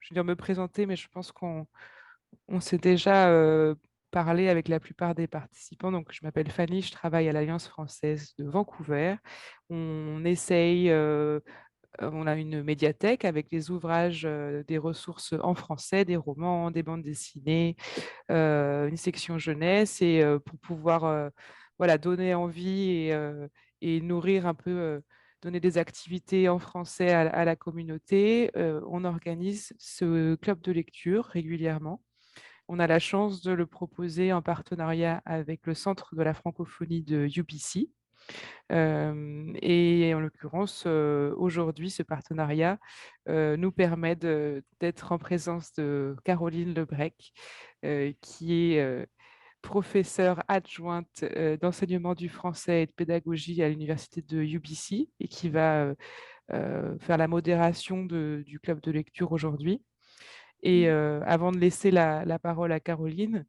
je vais me présenter, mais je pense qu'on s'est déjà parlé avec la plupart des participants. Donc, je m'appelle Fanny, je travaille à l'Alliance française de Vancouver. On essaye, on a une médiathèque avec des ouvrages, des ressources en français, des romans, des bandes dessinées, une section jeunesse, et pour pouvoir voilà, donner envie et nourrir un peu, donner des activités en français à la communauté. On organise ce club de lecture régulièrement. On a la chance de le proposer en partenariat avec le Centre de la francophonie de UBC. Et en l'occurrence, aujourd'hui, ce partenariat nous permet d'être en présence de Caroline Lebrec, qui est professeure adjointe d'enseignement du français et de pédagogie à l'université de UBC et qui va faire la modération du club de lecture aujourd'hui. Et avant de laisser la parole à Caroline,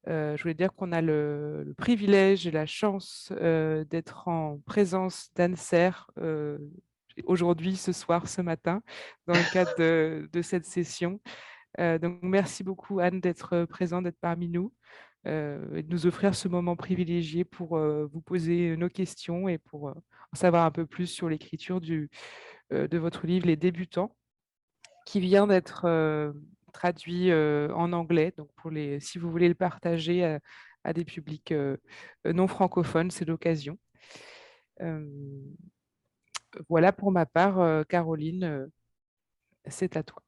je voulais dire qu'on a le privilège et la chance d'être en présence d'Anne Serre aujourd'hui, ce soir, ce matin, dans le cadre de cette session. Donc, merci beaucoup, Anne, d'être présente, d'être parmi nous et de nous offrir ce moment privilégié pour vous poser nos questions et pour en savoir un peu plus sur l'écriture de votre livre Les Débutants, qui vient d'être traduit en anglais. Donc, si vous voulez le partager à des publics non francophones, c'est l'occasion. Euh, voilà pour ma part, Caroline, c'est à toi.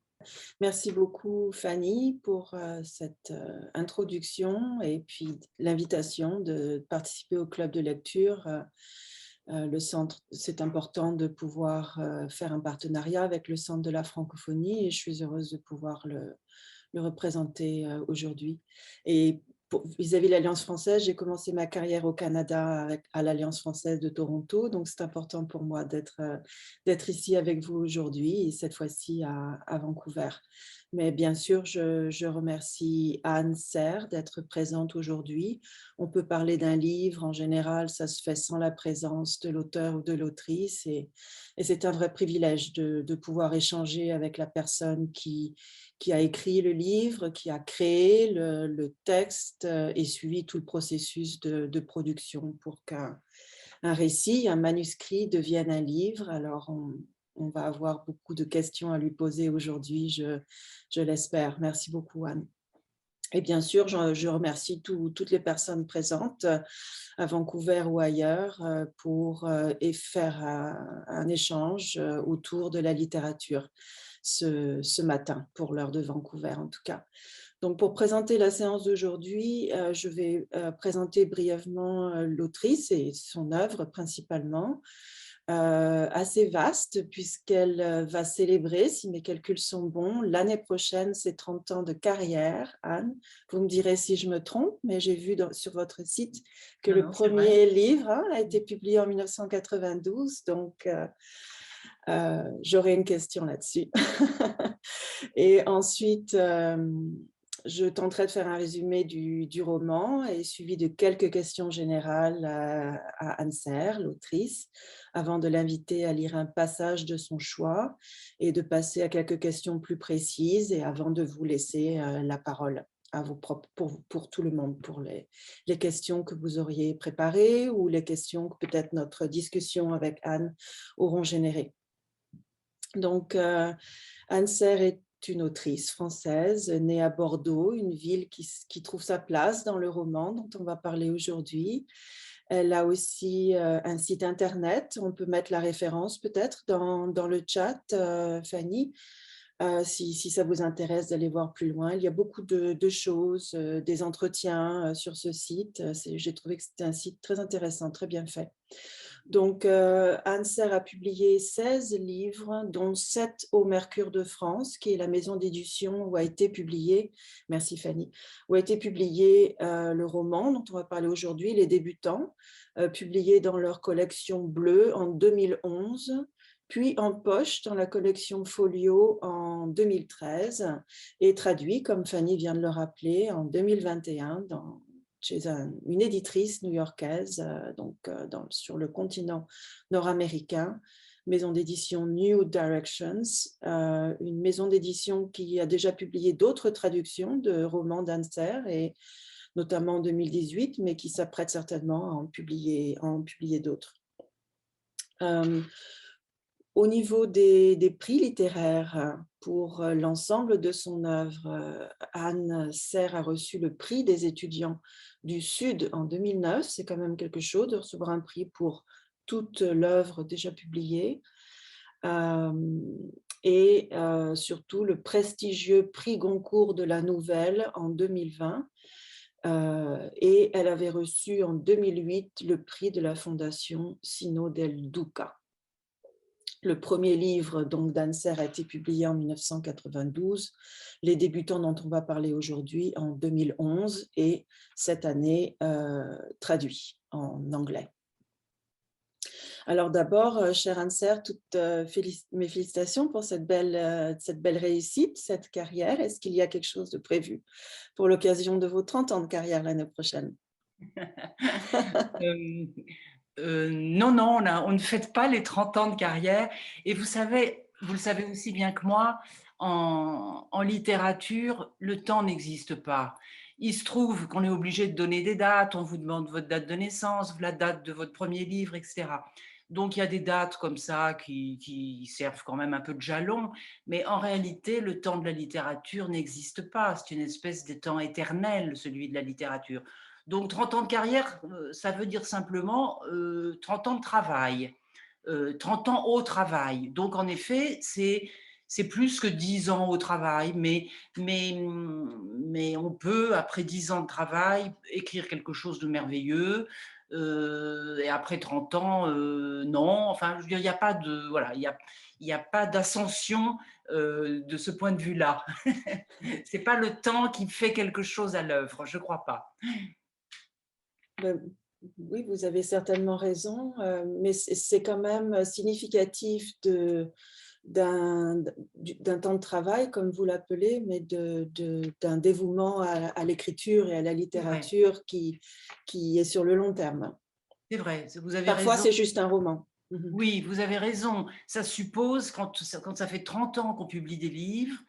Merci beaucoup Fanny pour cette introduction et puis l'invitation de participer au club de lecture. Le centre, c'est important de pouvoir faire un partenariat avec le Centre de la francophonie et je suis heureuse de pouvoir le représenter aujourd'hui. Et vis-à-vis de l'Alliance française, j'ai commencé ma carrière au Canada à l'Alliance française de Toronto, donc c'est important pour moi d'être ici avec vous aujourd'hui et cette fois-ci à Vancouver. Mais bien sûr, je remercie Anne Serre d'être présente aujourd'hui. On peut parler d'un livre, en général, ça se fait sans la présence de l'auteur ou de l'autrice et c'est un vrai privilège de pouvoir échanger avec la personne qui a écrit le livre, qui a créé le texte et suivi tout le processus de production pour qu'un récit, un manuscrit devienne un livre. Alors, on va avoir beaucoup de questions à lui poser aujourd'hui, je l'espère. Merci beaucoup, Anne. Et bien sûr, je remercie toutes les personnes présentes à Vancouver ou ailleurs pour faire un échange autour de la littérature ce matin, pour l'heure de Vancouver en tout cas. Donc, pour présenter la séance d'aujourd'hui, je vais présenter brièvement l'autrice et son œuvre principalement, assez vaste puisqu'elle va célébrer, si mes calculs sont bons, l'année prochaine ses 30 ans de carrière. Anne, vous me direz si je me trompe, mais j'ai vu sur votre site que Non, le non, c'est vrai. premier livre a été publié en 1992, donc j'aurai une question là-dessus. Et ensuite, je tenterai de faire un résumé du roman et suivi de quelques questions générales à Anne Serre, l'autrice, avant de l'inviter à lire un passage de son choix et de passer à quelques questions plus précises et avant de vous laisser la parole à vos propres, pour tout le monde, pour les questions que vous auriez préparées ou les questions que peut-être notre discussion avec Anne auront générées. Donc, Anne Serre est une autrice française née à Bordeaux, une ville qui trouve sa place dans le roman dont on va parler aujourd'hui. Elle a aussi un site internet, on peut mettre la référence peut-être dans le chat, Fanny, si ça vous intéresse d'aller voir plus loin. Il y a beaucoup de choses, des entretiens sur ce site. J'ai trouvé que c'était un site très intéressant, très bien fait. Donc, Anne Serre a publié 16 livres, dont 7 au Mercure de France, qui est la maison d'édition où a été publié, merci Fanny, où a été publié le roman dont on va parler aujourd'hui, Les Débutants, publié dans leur collection bleue en 2011, puis en poche dans la collection Folio en 2013 et traduit, comme Fanny vient de le rappeler, en 2021 chez une éditrice new-yorkaise, sur le continent nord-américain, maison d'édition New Directions, une maison d'édition qui a déjà publié d'autres traductions de romans d'Anser, et notamment en 2018, mais qui s'apprête certainement à en publier d'autres. Au niveau des prix littéraires, pour l'ensemble de son œuvre, Anne Serre a reçu le prix des étudiants du Sud en 2009. C'est quand même quelque chose de recevoir un prix pour toute l'œuvre déjà publiée. Et surtout le prestigieux prix Goncourt de la nouvelle en 2020. Et elle avait reçu en 2008 le prix de la Fondation Sino del Duca. Le premier livre d'Anser a été publié en 1992, Les débutants dont on va parler aujourd'hui en 2011 et cette année traduit en anglais. Alors d'abord, chère Anser, toutes mes félicitations pour cette belle réussite, cette carrière. Est-ce qu'il y a quelque chose de prévu pour l'occasion de vos 30 ans de carrière l'année prochaine? Non, non, on ne fête pas les 30 ans de carrière. Et vous le savez aussi bien que moi, en littérature, le temps n'existe pas. Il se trouve qu'on est obligé de donner des dates, on vous demande votre date de naissance, la date de votre premier livre, etc. Donc, il y a des dates comme ça qui servent quand même un peu de jalon, mais en réalité, le temps de la littérature n'existe pas. C'est une espèce de temps éternel, celui de la littérature. Donc, 30 ans de carrière, ça veut dire simplement 30 ans de travail, 30 ans au travail. Donc, en effet, c'est plus que 10 ans au travail, mais on peut, après 10 ans de travail, écrire quelque chose de merveilleux. Et après 30 ans, non. Enfin, je veux dire, il n'y a pas de, voilà, il y a pas d'ascension de ce point de vue-là. C'est pas le temps qui fait quelque chose à l'œuvre, je crois pas. Oui, vous avez certainement raison, mais c'est quand même significatif d'un temps de travail, comme vous l'appelez, mais d'un dévouement à l'écriture et à la littérature qui est sur le long terme. C'est vrai, vous avez Parfois, raison. c'est juste un roman. Oui, vous avez raison. Ça suppose, quand ça fait 30 ans qu'on publie des livres,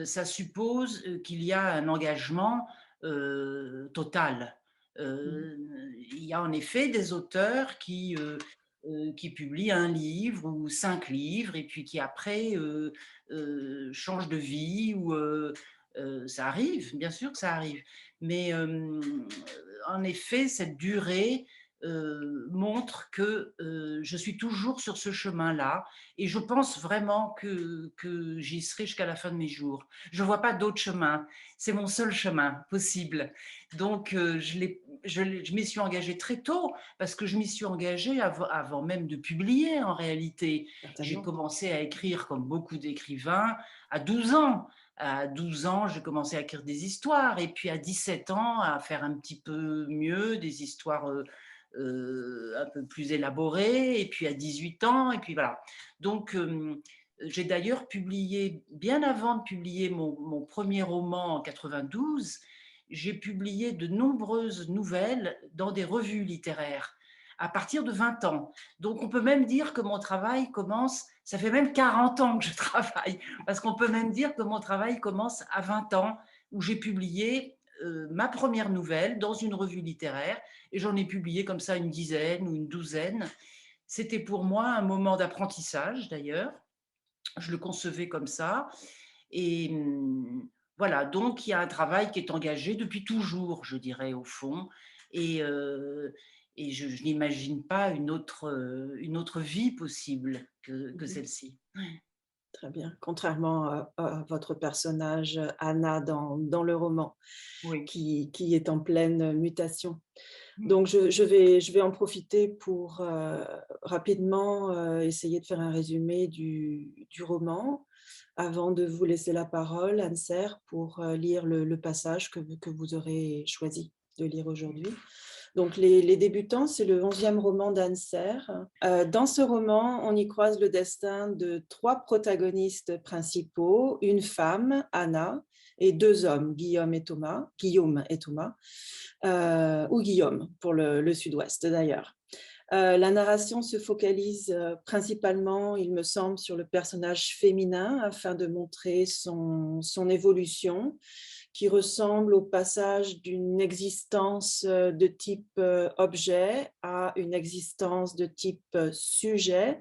ça suppose qu'il y a un engagement total. Il y a en effet des auteurs qui publient un livre ou 5 livres et puis qui après changent de vie ou ça arrive, bien sûr que ça arrive. Mais en effet, cette durée montre que je suis toujours sur ce chemin-là et je pense vraiment que j'y serai jusqu'à la fin de mes jours. Je ne vois pas d'autre chemin. C'est mon seul chemin possible. Donc, je m'y suis engagée très tôt parce que je m'y suis engagée avant même de publier en réalité. J'ai commencé à écrire comme beaucoup d'écrivains à 12 ans. À 12 ans, j'ai commencé à écrire des histoires et puis à 17 ans, à faire un petit peu mieux, des histoires un peu plus élaborées, et puis à 18 ans, et puis voilà. Donc, j'ai d'ailleurs publié, bien avant de publier mon premier roman en 92, j'ai publié de nombreuses nouvelles dans des revues littéraires à partir de 20 ans. Donc, on peut même dire que mon travail commence, ça fait même 40 ans que je travaille, parce qu'on peut même dire que mon travail commence à 20 ans, où j'ai publié ma première nouvelle dans une revue littéraire, et j'en ai publié comme ça une dizaine ou une douzaine. C'était pour moi un moment d'apprentissage d'ailleurs, je le concevais comme ça, et voilà, donc il y a un travail qui est engagé depuis toujours, je dirais au fond, et je n'imagine pas une autre vie possible que celle-ci. Très bien, contrairement à votre personnage Anna dans le roman, Oui. qui est en pleine mutation. Donc, je vais en profiter pour rapidement essayer de faire un résumé du roman avant de vous laisser la parole, Anser, pour lire le passage que vous aurez choisi de lire aujourd'hui. Donc, les débutants, c'est le 11e roman d'Anser. Dans ce roman, on y croise le destin de 3 protagonistes principaux, une femme, Anna, et 2 hommes, Guillaume et Thomas, ou Guillaume pour le sud-ouest d'ailleurs. La narration se focalise principalement, il me semble, sur le personnage féminin afin de montrer son évolution, qui ressemble au passage d'une existence de type objet à une existence de type sujet.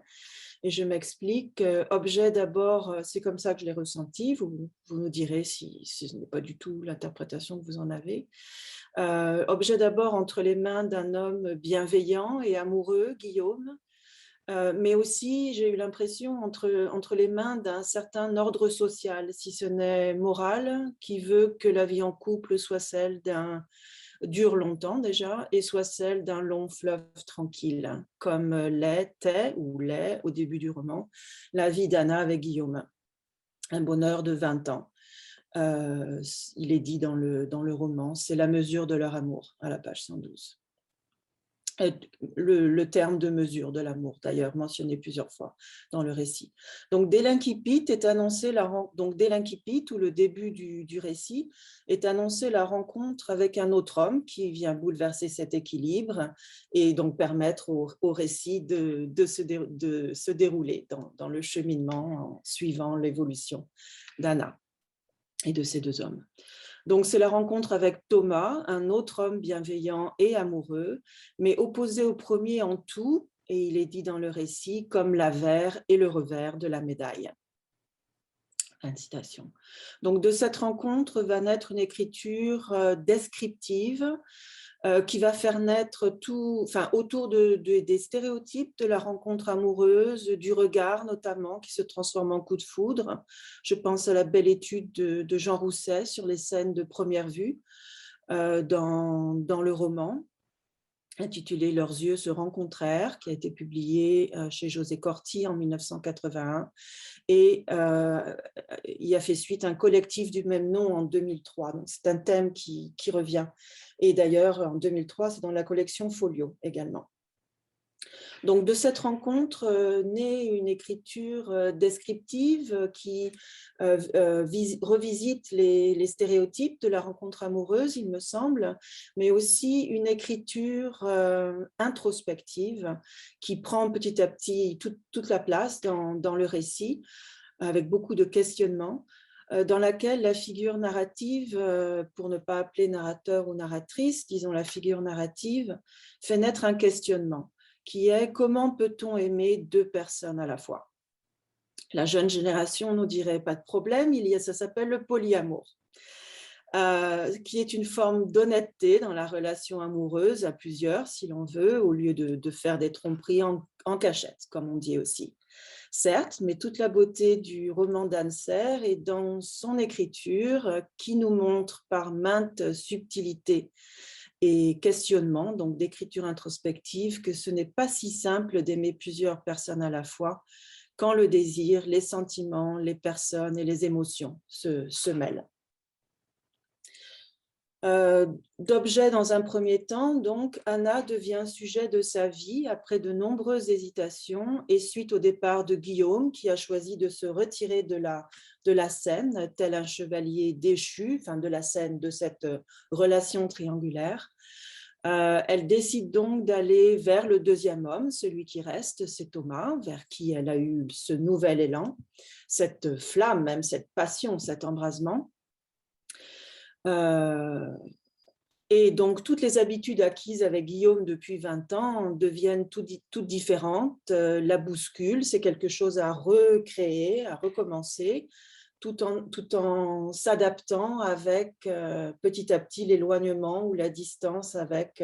Et je m'explique, objet d'abord, c'est comme ça que je l'ai ressenti, vous nous direz si ce n'est pas du tout l'interprétation que vous en avez. Objet d'abord entre les mains d'un homme bienveillant et amoureux, Guillaume, mais aussi, j'ai eu l'impression, entre les mains d'un certain ordre social, si ce n'est moral, qui veut que la vie en couple soit celle dure longtemps déjà, et soit celle d'un long fleuve tranquille, comme l'était au début du roman, la vie d'Anna avec Guillaume, un bonheur de 20 ans. Il est dit dans le roman, c'est la mesure de leur amour, à la page 112. Le terme de mesure de l'amour, d'ailleurs, mentionné plusieurs fois dans le récit. Donc, dès l'incipit est annoncé dès l'incipit, ou le début du récit, est annoncée la rencontre avec un autre homme qui vient bouleverser cet équilibre et donc permettre au récit de se dérouler dans le cheminement en suivant l'évolution d'Anna et de ces deux hommes. Donc, c'est la rencontre avec Thomas, un autre homme bienveillant et amoureux, mais opposé au premier en tout, et il est dit dans le récit, comme l'avers et le revers de la médaille. Fin de citation. Donc, de cette rencontre va naître une écriture descriptive qui va faire naître autour des stéréotypes de la rencontre amoureuse, du regard notamment, qui se transforme en coup de foudre. Je pense à la belle étude de Jean Rousset sur les scènes de première vue dans le roman, intitulé « Leurs yeux se rencontrèrent », qui a été publié chez José Corti en 1981. Et il a fait suite un collectif du même nom en 2003. Donc, c'est un thème qui revient. Et d'ailleurs, en 2003, c'est dans la collection Folio également. Donc, de cette rencontre naît une écriture descriptive qui revisite les stéréotypes de la rencontre amoureuse, il me semble, mais aussi une écriture introspective qui prend petit à petit toute la place dans le récit, avec beaucoup de questionnements, dans laquelle la figure narrative, pour ne pas appeler narrateur ou narratrice, disons la figure narrative, fait naître un questionnement, qui est comment peut-on aimer deux personnes à la fois? La jeune génération nous dirait pas de problème, ça s'appelle le polyamour, qui est une forme d'honnêteté dans la relation amoureuse à plusieurs, si l'on veut, au lieu de faire des tromperies en cachette, comme on dit aussi. Certes, mais toute la beauté du roman d'Anne Serre est dans son écriture qui nous montre par maintes subtilités et questionnements, donc d'écriture introspective, que ce n'est pas si simple d'aimer plusieurs personnes à la fois quand le désir, les sentiments, les personnes et les émotions se mêlent. D'objet dans un premier temps, donc, Anna devient sujet de sa vie après de nombreuses hésitations et suite au départ de Guillaume qui a choisi de se retirer de la scène, tel un chevalier déchu, enfin de la scène de cette relation triangulaire. Elle décide donc d'aller vers le deuxième homme, celui qui reste, c'est Thomas, vers qui elle a eu ce nouvel élan, cette flamme, même cette passion, cet embrasement. Et donc, toutes les habitudes acquises avec Guillaume depuis 20 ans deviennent toutes différentes. La bouscule, c'est quelque chose à recréer, à recommencer, tout en s'adaptant avec petit à petit l'éloignement ou la distance avec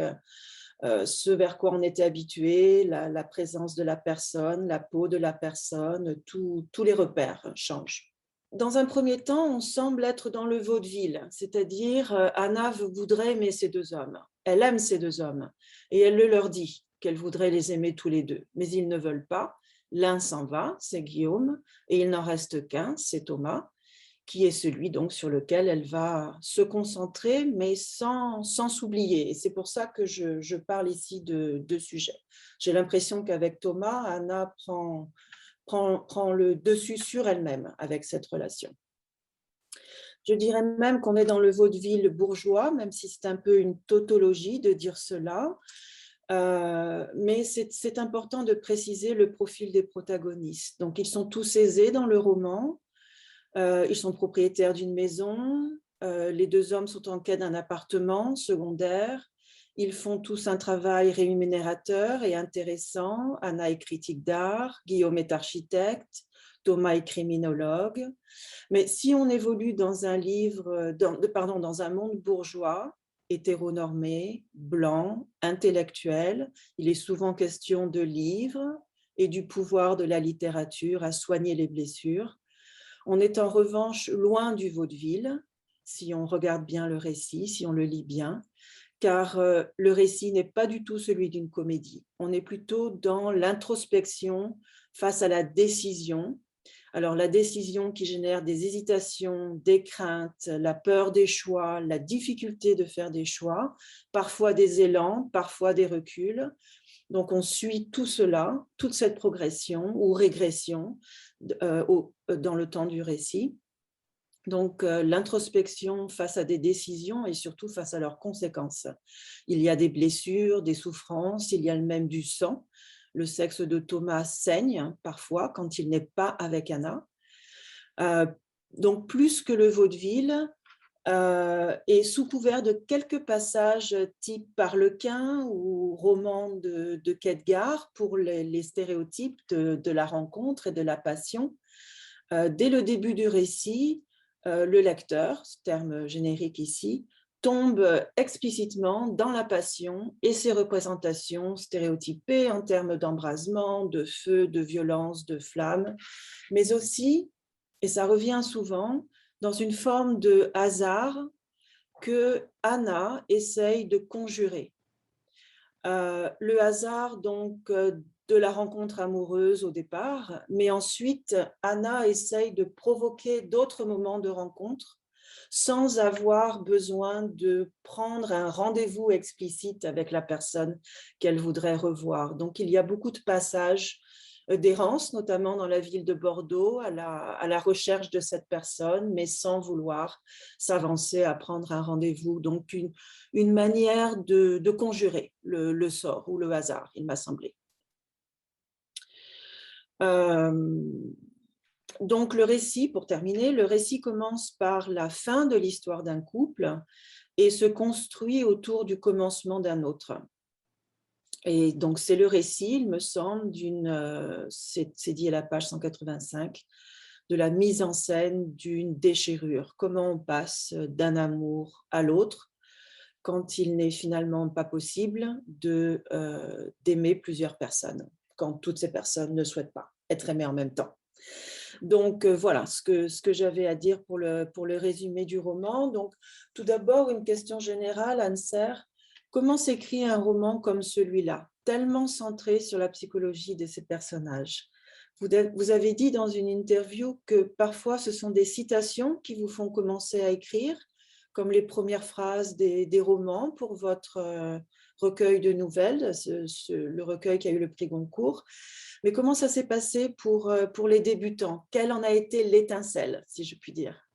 ce vers quoi on était habitué, la présence de la personne, la peau de la personne, tous les repères changent. Dans un premier temps, on semble être dans le vaudeville, c'est-à-dire Anna voudrait aimer ces deux hommes. Elle aime ces deux hommes et elle le leur dit qu'elle voudrait les aimer tous les deux, mais ils ne veulent pas. L'un s'en va, c'est Guillaume, et il n'en reste qu'un, c'est Thomas, qui est celui donc sur lequel elle va se concentrer, mais sans s'oublier. Et c'est pour ça que je parle ici de deux sujets. J'ai l'impression qu'avec Thomas, Anna prend le dessus sur elle-même avec cette relation. Je dirais même qu'on est dans le vaudeville bourgeois, même si c'est un peu une tautologie de dire cela. Mais c'est important de préciser le profil des protagonistes. Donc, ils sont tous aisés dans le roman. Ils sont propriétaires d'une maison. Les deux hommes sont en quête d'un appartement secondaire. Ils font tous un travail rémunérateur et intéressant. Anna est critique d'art, Guillaume est architecte, Thomas est criminologue. Mais si on évolue dans un dans un monde bourgeois, hétéronormé, blanc, intellectuel, il est souvent question de livres et du pouvoir de la littérature à soigner les blessures. On est en revanche loin du vaudeville, si on regarde bien le récit, si on le lit bien, car le récit n'est pas du tout celui d'une comédie. On est plutôt dans l'introspection face à la décision. Alors, la décision qui génère des hésitations, des craintes, la peur des choix, la difficulté de faire des choix, parfois des élans, parfois des reculs. Donc, on suit tout cela, toute cette progression ou régression dans le temps du récit. Donc, l'introspection face à des décisions et surtout face à leurs conséquences. Il y a des blessures, des souffrances, il y a même du sang. Le sexe de Thomas saigne parfois quand il n'est pas avec Anna. Donc, plus que le vaudeville, et sous couvert de quelques passages type Parlequin ou roman de Kedgar pour les stéréotypes de la rencontre et de la passion, dès le début du récit, le lecteur, ce terme générique ici, tombe explicitement dans la passion et ses représentations stéréotypées en termes d'embrasement, de feu, de violence, de flamme, mais aussi, et ça revient souvent, dans une forme de hasard que Anna essaye de conjurer. Le hasard donc de la rencontre amoureuse au départ, mais ensuite Anna essaye de provoquer d'autres moments de rencontre sans avoir besoin de prendre un rendez-vous explicite avec la personne qu'elle voudrait revoir. Donc il y a beaucoup de passages d'errance, notamment dans la ville de Bordeaux, à la recherche de cette personne, mais sans vouloir s'avancer à prendre un rendez-vous. Donc une manière de conjurer le sort ou le hasard, il m'a semblé. Donc le récit, pour terminer, le récit commence par la fin de l'histoire d'un couple et se construit autour du commencement d'un autre. Et donc c'est le récit, il me semble, c'est dit à la page 185, de la mise en scène d'une déchirure. Comment on passe d'un amour à l'autre quand il n'est finalement pas possible d'aimer plusieurs personnes, quand toutes ces personnes ne souhaitent pas être aimées en même temps. Donc voilà ce que j'avais à dire pour le résumé du roman. Donc tout d'abord, une question générale, Anne-Serre. Comment s'écrit un roman comme celui-là, tellement centré sur la psychologie de ces personnages? Vous avez dit dans une interview que parfois ce sont des citations qui vous font commencer à écrire, comme les premières phrases des romans pour votre recueil de nouvelles, le recueil qui a eu le prix Goncourt. Mais comment ça s'est passé pour les débutants? Quelle en a été l'étincelle, si je puis dire?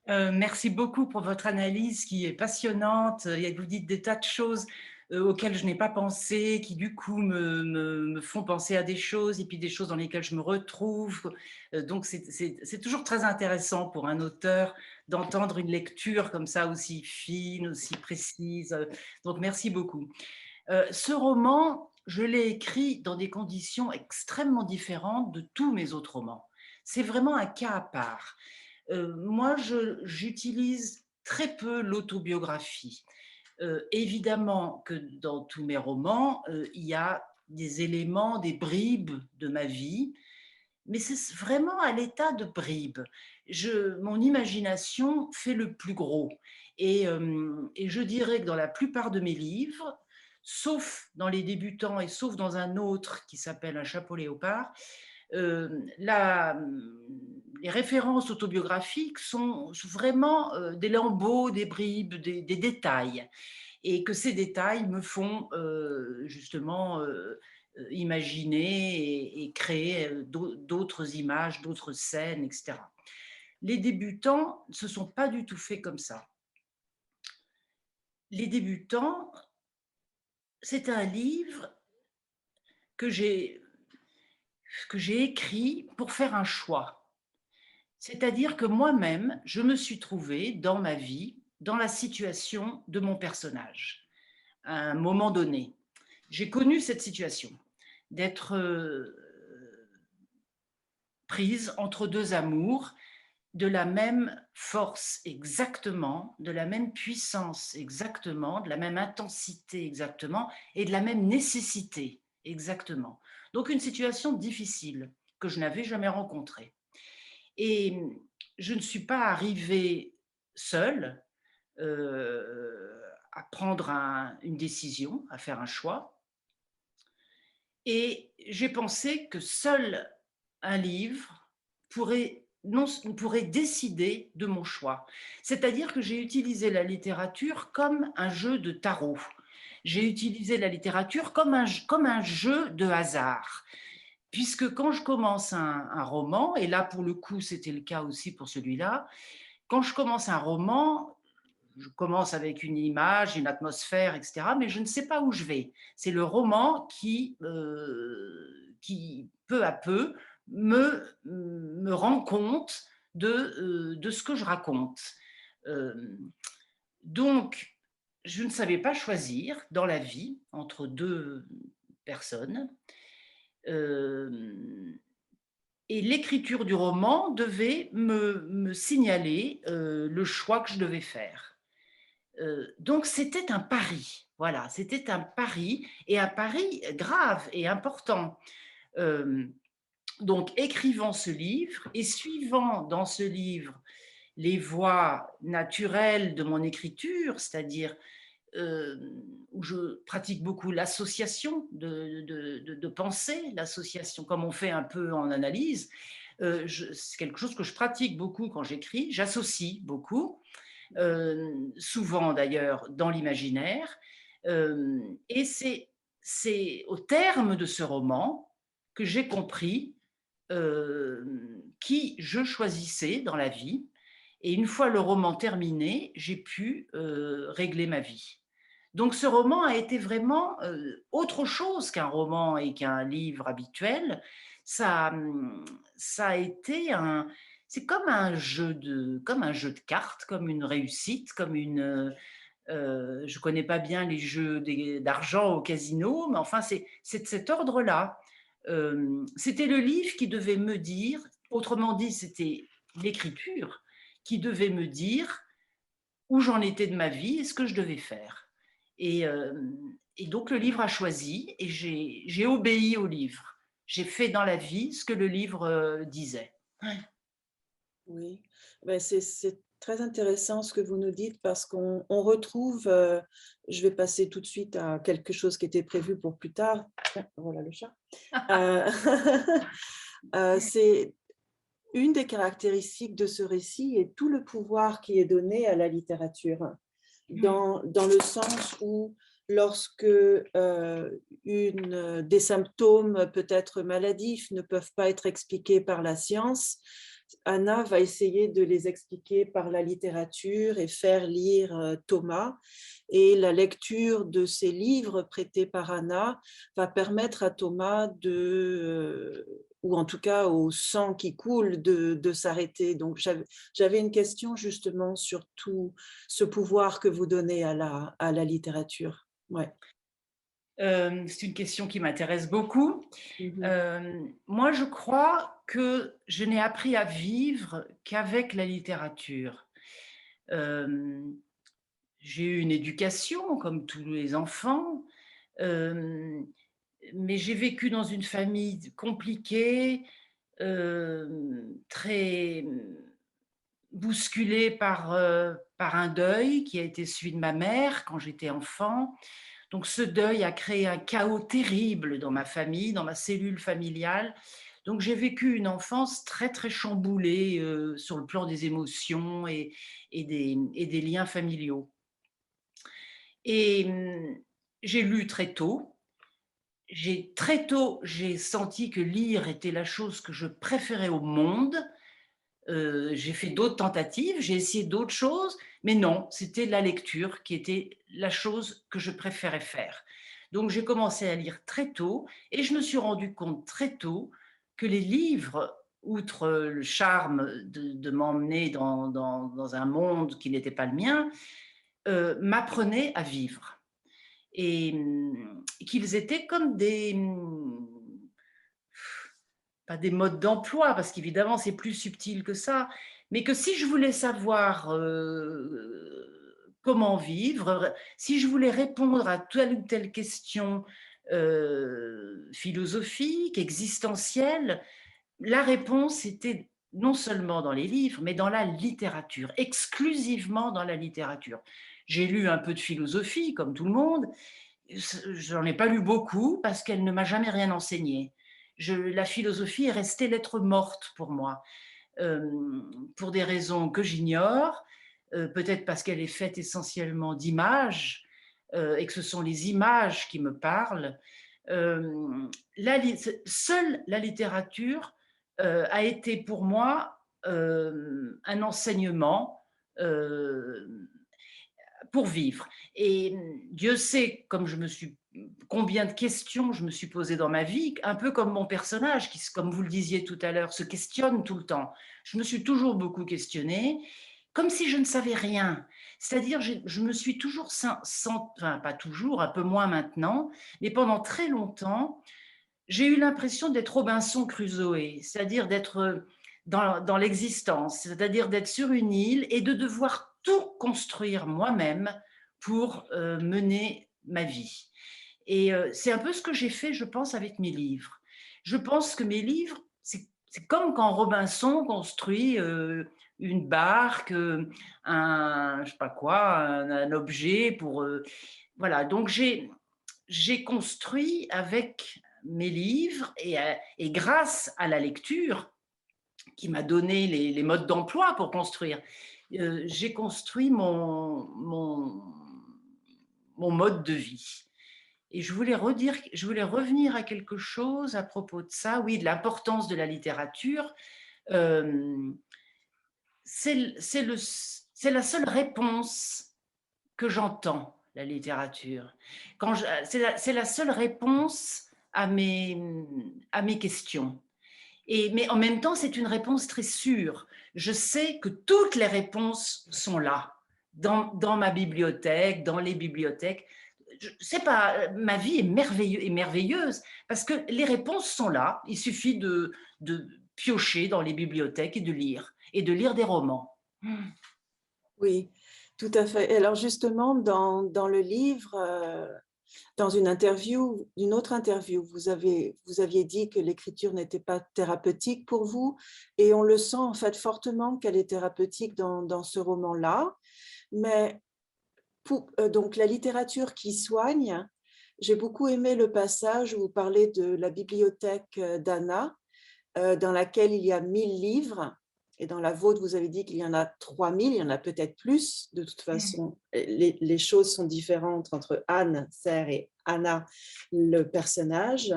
Merci beaucoup pour votre analyse qui est passionnante. Vous dites des tas de choses auxquelles je n'ai pas pensé, qui du coup me font penser à des choses et puis des choses dans lesquelles je me retrouve. Donc c'est toujours très intéressant pour un auteur d'entendre une lecture comme ça aussi fine, aussi précise. Donc merci beaucoup. Ce roman, je l'ai écrit dans des conditions extrêmement différentes de tous mes autres romans. C'est vraiment un cas à part. Moi, j'utilise très peu l'autobiographie. Évidemment que dans tous mes romans, il y a des éléments, des bribes de ma vie, mais c'est vraiment à l'état de bribes. Mon imagination fait le plus gros. Et je dirais que dans la plupart de mes livres, sauf dans Les Débutants et sauf dans un autre qui s'appelle Un chapeau léopard, les références autobiographiques sont vraiment des lambeaux, des bribes, des détails. Et que ces détails me font justement imaginer et créer d'autres images, d'autres scènes, etc. Les débutants ne se sont pas du tout faits comme ça. Les débutants, c'est un livre que j'ai écrit pour faire un choix. C'est-à-dire que moi-même, je me suis trouvée dans ma vie, dans la situation de mon personnage, à un moment donné. J'ai connu cette situation d'être prise entre deux amours de la même force exactement, de la même puissance exactement, de la même intensité exactement et de la même nécessité exactement. Donc une situation difficile que je n'avais jamais rencontrée. Et je ne suis pas arrivée seule à prendre une décision, à faire un choix. Et j'ai pensé que seul un livre pourrait décider de mon choix. C'est-à-dire que j'ai utilisé la littérature comme un jeu de tarot. J'ai utilisé la littérature comme un jeu de hasard. Puisque quand je commence un roman, et là pour le coup c'était le cas aussi pour celui-là, quand je commence un roman, je commence avec une image, une atmosphère, etc., mais je ne sais pas où je vais. C'est le roman qui peu à peu, me rend compte de ce que je raconte. Euh, donc, je ne savais pas choisir dans la vie entre deux personnes. Euh, et l'écriture du roman devait me signaler le choix que je devais faire. Donc c'était un pari, voilà, c'était un pari, et un pari grave et important. Euh, donc écrivant ce livre et suivant dans ce livre les voies naturelles de mon écriture, c'est-à-dire où je pratique beaucoup l'association de pensée, l'association comme on fait un peu en analyse. C'est quelque chose que je pratique beaucoup quand j'écris, j'associe beaucoup, souvent d'ailleurs dans l'imaginaire. Et c'est au terme de ce roman que j'ai compris qui je choisissais dans la vie. Et une fois le roman terminé, j'ai pu régler ma vie. Donc ce roman a été vraiment autre chose qu'un roman et qu'un livre habituel. Ça, ça a été c'est comme un jeu de cartes, comme une réussite, comme une. Je connais pas bien les jeux d'argent au casino, mais enfin c'est de cet ordre-là. C'était le livre qui devait me dire, autrement dit, c'était l'écriture qui devait me dire où j'en étais de ma vie et ce que je devais faire. Et, euh, et donc le livre a choisi et j'ai obéi au livre. J'ai fait dans la vie ce que le livre disait. Ouais. Oui, ben, c'est très intéressant ce que vous nous dites parce qu'on retrouve, je vais passer tout de suite à quelque chose qui était prévu pour plus tard. Ah, voilà le chat. C'est une des caractéristiques de ce récit et tout le pouvoir qui est donné à la littérature, dans le sens où lorsque des symptômes peut-être maladifs ne peuvent pas être expliqués par la science, Anna va essayer de les expliquer par la littérature et faire lire Thomas. Et la lecture de ces livres prêtés par Anna va permettre à Thomas ou en tout cas au sang qui coule, de s'arrêter. Donc j'avais une question justement sur tout ce pouvoir que vous donnez à la littérature. Ouais. C'est une question qui m'intéresse beaucoup. Moi, je crois que je n'ai appris à vivre qu'avec la littérature. J'ai eu une éducation comme tous les enfants, mais j'ai vécu dans une famille compliquée, très bousculée par un deuil qui a été celui de ma mère quand j'étais enfant. Donc ce deuil a créé un chaos terrible dans ma famille, dans ma cellule familiale. Donc j'ai vécu une enfance très très chamboulée sur le plan des émotions et des liens familiaux. Et j'ai lu très tôt. Très tôt, j'ai senti que lire était la chose que je préférais au monde. J'ai fait d'autres tentatives, j'ai essayé d'autres choses, mais non, c'était la lecture qui était la chose que je préférais faire. Donc j'ai commencé à lire très tôt et je me suis rendu compte très tôt que les livres, outre le charme de m'emmener dans un monde qui n'était pas le mien, m'apprenaient à vivre et qu'ils étaient comme des, pas des modes d'emploi, parce qu'évidemment c'est plus subtil que ça, mais que si je voulais savoir comment vivre, si je voulais répondre à telle ou telle question philosophique, existentielle, la réponse était non seulement dans les livres, mais dans la littérature, exclusivement dans la littérature. J'ai lu un peu de philosophie, comme tout le monde. J'en ai pas lu beaucoup parce qu'elle ne m'a jamais rien enseigné. La philosophie est restée lettre morte pour moi, pour des raisons que j'ignore, peut-être parce qu'elle est faite essentiellement d'images et que ce sont les images qui me parlent. Seule la littérature a été pour moi un enseignement pour vivre. Et Dieu sait, combien de questions je me suis posée dans ma vie, un peu comme mon personnage, qui, comme vous le disiez tout à l'heure, se questionne tout le temps. Je me suis toujours beaucoup questionnée, comme si je ne savais rien. C'est-à-dire, je me suis toujours, enfin pas toujours, un peu moins maintenant, mais pendant très longtemps, j'ai eu l'impression d'être Robinson Crusoe, c'est-à-dire d'être dans l'existence, c'est-à-dire d'être sur une île et de devoir tout construire moi-même pour mener ma vie. Et c'est un peu ce que j'ai fait, je pense, avec mes livres. Je pense que mes livres, c'est comme quand Robinson construit une barque, je sais pas quoi, un objet pour... voilà, donc j'ai construit avec mes livres et grâce à la lecture qui m'a donné les modes d'emploi pour construire, j'ai construit mon mode de vie. Et je voulais revenir à quelque chose à propos de ça, oui, de l'importance de la littérature. C'est la seule réponse que j'entends, la littérature. C'est la seule réponse à mes questions. Mais en même temps, c'est une réponse très sûre. Je sais que toutes les réponses sont là, dans ma bibliothèque, dans les bibliothèques. Je sais pas, ma vie est merveilleuse parce que les réponses sont là. Il suffit de piocher dans les bibliothèques et de lire des romans. Oui, tout à fait. Et alors justement, dans le livre, dans une autre interview, vous aviez dit que l'écriture n'était pas thérapeutique pour vous, et on le sent en fait fortement qu'elle est thérapeutique dans ce roman-là. Mais donc la littérature qui soigne, j'ai beaucoup aimé le passage où vous parlez de la bibliothèque d'Anna, dans laquelle il y a 1000 livres. Et dans la vôtre, vous avez dit qu'il y en a 3000, il y en a peut-être plus. De toute façon, les choses sont différentes entre Anne, Serre, et Anna, le personnage.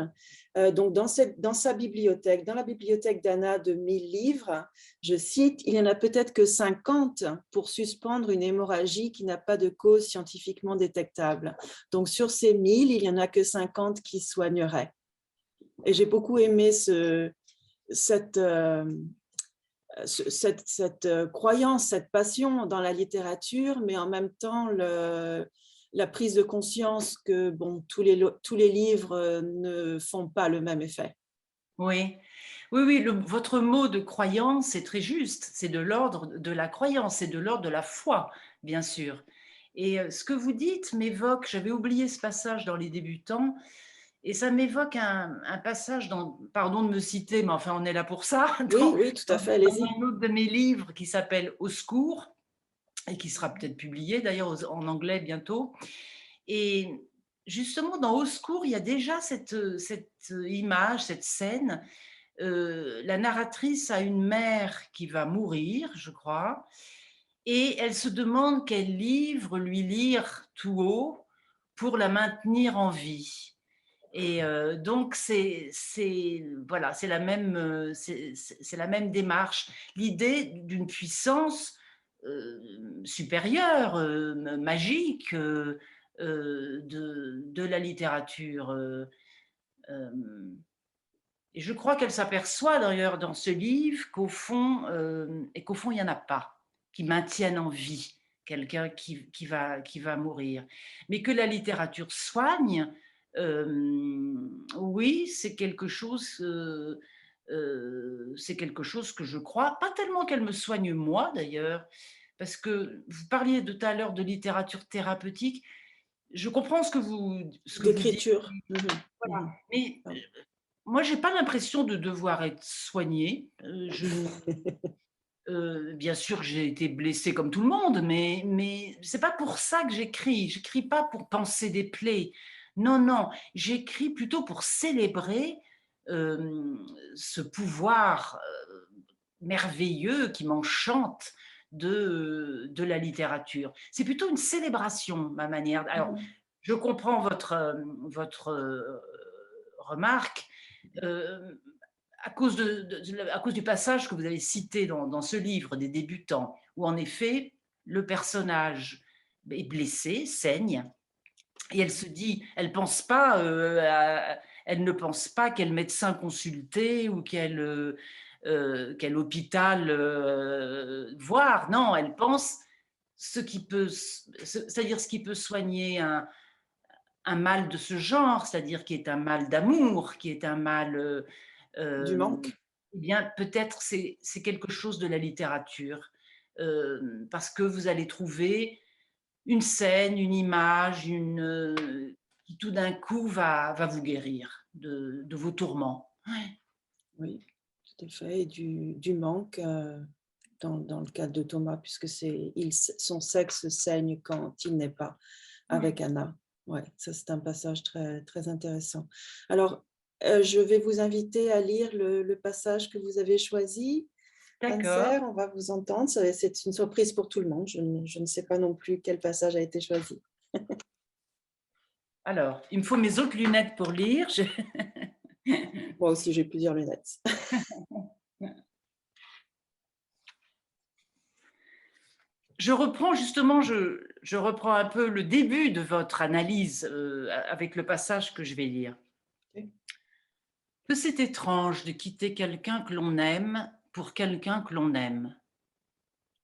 Donc, dans sa bibliothèque, dans la bibliothèque d'Anna de 1000 livres, je cite, il n'y en a peut-être que 50 pour suspendre une hémorragie qui n'a pas de cause scientifiquement détectable. Donc, sur ces 1000, il n'y en a que 50 qui soigneraient. Et j'ai beaucoup aimé cette croyance, cette passion dans la littérature, mais en même temps la prise de conscience que bon, tous les livres ne font pas le même effet. Oui, oui, votre mot de croyance est très juste. C'est de l'ordre de la croyance, c'est de l'ordre de la foi, bien sûr. Et ce que vous dites m'évoque, j'avais oublié ce passage dans Les Débutants, et ça m'évoque un passage pardon de me citer, mais enfin on est là pour ça, Oui, tout à fait, allez-y. un autre de mes livres qui s'appelle Au secours, et qui sera peut-être publié d'ailleurs en anglais bientôt. Et justement, dans Au secours, il y a déjà cette image, cette scène. La narratrice a une mère qui va mourir, je crois, et elle se demande quel livre lui lire tout haut pour la maintenir en vie. Et donc, voilà, c'est la même démarche. L'idée d'une puissance supérieure, magique, de la littérature. Et je crois qu'elle s'aperçoit d'ailleurs dans ce livre qu'au fond, il n'y en a pas qui maintiennent en vie quelqu'un qui va mourir. Mais que la littérature soigne, oui, c'est quelque chose que je crois. Pas tellement qu'elle me soigne moi d'ailleurs, parce que vous parliez tout à l'heure de littérature thérapeutique. Je comprends ce que vous dites. D'écriture. Voilà. Mais moi, j'ai pas l'impression de devoir être soignée. Bien sûr, j'ai été blessée comme tout le monde, mais c'est pas pour ça que j'écris. J'écris pas pour panser des plaies. Non, non, j'écris plutôt pour célébrer ce pouvoir merveilleux qui m'enchante de la littérature. C'est plutôt une célébration, ma manière. Alors, je comprends votre remarque. À cause du passage que vous avez cité dans ce livre des débutants, où en effet, le personnage est blessé, saigne, et elle se dit, elle ne pense pas quel médecin consulter ou quel hôpital voir. Non, elle pense c'est-à-dire ce qui peut soigner un mal de ce genre, c'est-à-dire qui est un mal d'amour, qui est un mal Du manque. eh bien, peut-être c'est quelque chose de la littérature, parce que vous allez trouver une scène, une image, qui tout d'un coup va vous guérir de vos tourments. Ouais. Oui, tout à fait. Et du manque, dans le cas de Thomas, puisque son sexe saigne quand il n'est pas avec Anna. Ouais, ça c'est un passage très, très intéressant. Alors, je vais vous inviter à lire le passage que vous avez choisi. D'accord. Anne-Serre, on va vous entendre. C'est une surprise pour tout le monde. Je ne sais pas non plus quel passage a été choisi. Alors, il me faut mes autres lunettes pour lire. Moi aussi, j'ai plusieurs lunettes. Je reprends justement, je reprends un peu le début de votre analyse avec le passage que je vais lire. Okay. Que c'est étrange de quitter quelqu'un que l'on aime pour quelqu'un que l'on aime.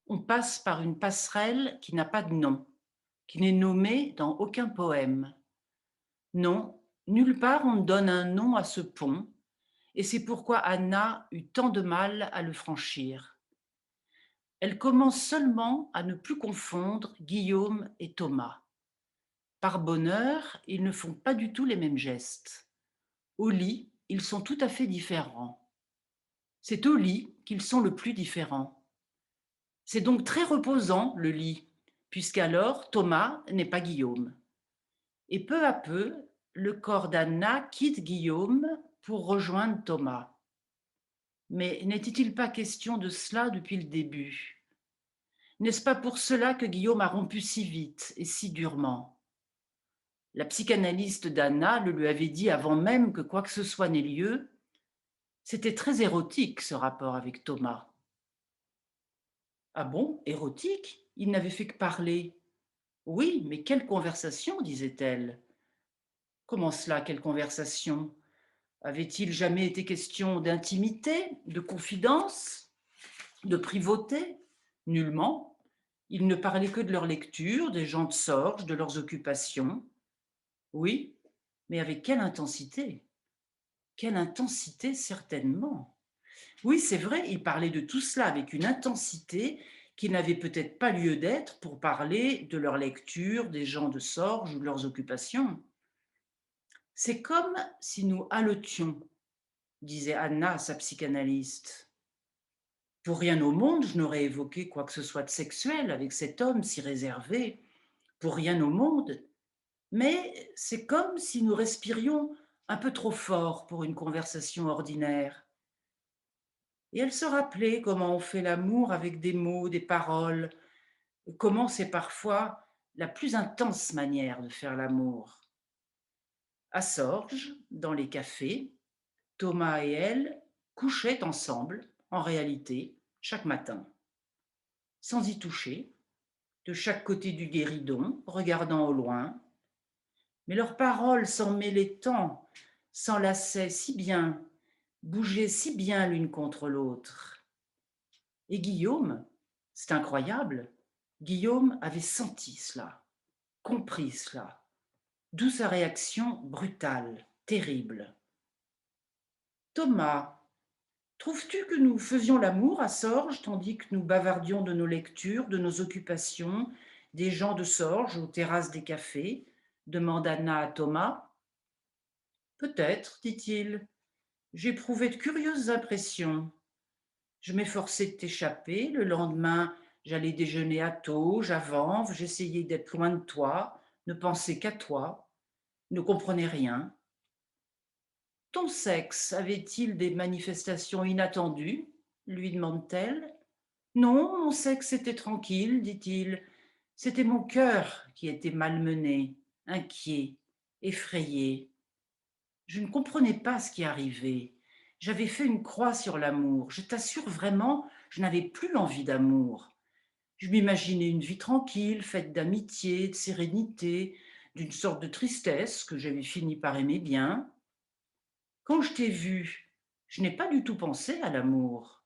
On passe par une passerelle qui n'a pas de nom, qui n'est nommée dans aucun poème. Non, nulle part on ne donne un nom à ce pont, et c'est pourquoi Anna eut tant de mal à le franchir. Elle commence seulement à ne plus confondre Guillaume et Thomas. Par bonheur, ils ne font pas du tout les mêmes gestes. Au lit, ils sont tout à fait différents. C'est au lit qu'ils sont le plus différents. C'est donc très reposant, le lit, puisqu'alors Thomas n'est pas Guillaume. Et peu à peu, le corps d'Anna quitte Guillaume pour rejoindre Thomas. Mais n'était-il pas question de cela depuis le début ? N'est-ce pas pour cela que Guillaume a rompu si vite et si durement ? La psychanalyste d'Anna le lui avait dit avant même que quoi que ce soit n'ait lieu. C'était très érotique, ce rapport avec Thomas. Ah bon, érotique ? Il n'avait fait que parler. Oui, mais quelle conversation, disait-elle. Comment cela, quelle conversation ? Avait-il jamais été question d'intimité, de confidence, de privauté ? Nullement. Ils ne parlaient que de leur lecture, des gens de Sorge, de leurs occupations. Oui, mais avec quelle intensité ? Quelle intensité, certainement. Oui, c'est vrai, ils parlaient de tout cela avec une intensité qui n'avait peut-être pas lieu d'être pour parler de leur lecture, des gens de Sorge ou de leurs occupations. C'est comme si nous haletions, disait Anna à sa psychanalyste. Pour rien au monde, je n'aurais évoqué quoi que ce soit de sexuel avec cet homme si réservé. Pour rien au monde. Mais c'est comme si nous respirions un peu trop fort pour une conversation ordinaire. Et elle se rappelait comment on fait l'amour avec des mots, des paroles, et comment c'est parfois la plus intense manière de faire l'amour. À Sorge, dans les cafés, Thomas et elle couchaient ensemble, en réalité, chaque matin, sans y toucher, de chaque côté du guéridon, regardant au loin, Mais leurs paroles s'en mêlaient tant, s'enlaçaient si bien, bougeaient si bien l'une contre l'autre. Et Guillaume, c'est incroyable, Guillaume avait senti cela, compris cela, d'où sa réaction brutale, terrible. Thomas, trouves-tu que nous faisions l'amour à Sorges tandis que nous bavardions de nos lectures, de nos occupations, des gens de Sorges aux terrasses des cafés demanda Anna à Thomas. Peut-être, dit-il. J'éprouvais de curieuses impressions. Je m'efforçais de t'échapper. Le lendemain, j'allais déjeuner à Taux, à Vanves, j'essayais d'être loin de toi, ne penser qu'à toi, ne comprenais rien. Ton sexe avait-il des manifestations inattendues lui demande-t-elle. Non, mon sexe était tranquille, dit-il. C'était mon cœur qui était malmené, inquiet, effrayé. Je ne comprenais pas ce qui arrivait. J'avais fait une croix sur l'amour. Je t'assure vraiment, je n'avais plus envie d'amour. Je m'imaginais une vie tranquille, faite d'amitié, de sérénité, d'une sorte de tristesse que j'avais fini par aimer bien. Quand je t'ai vu, je n'ai pas du tout pensé à l'amour.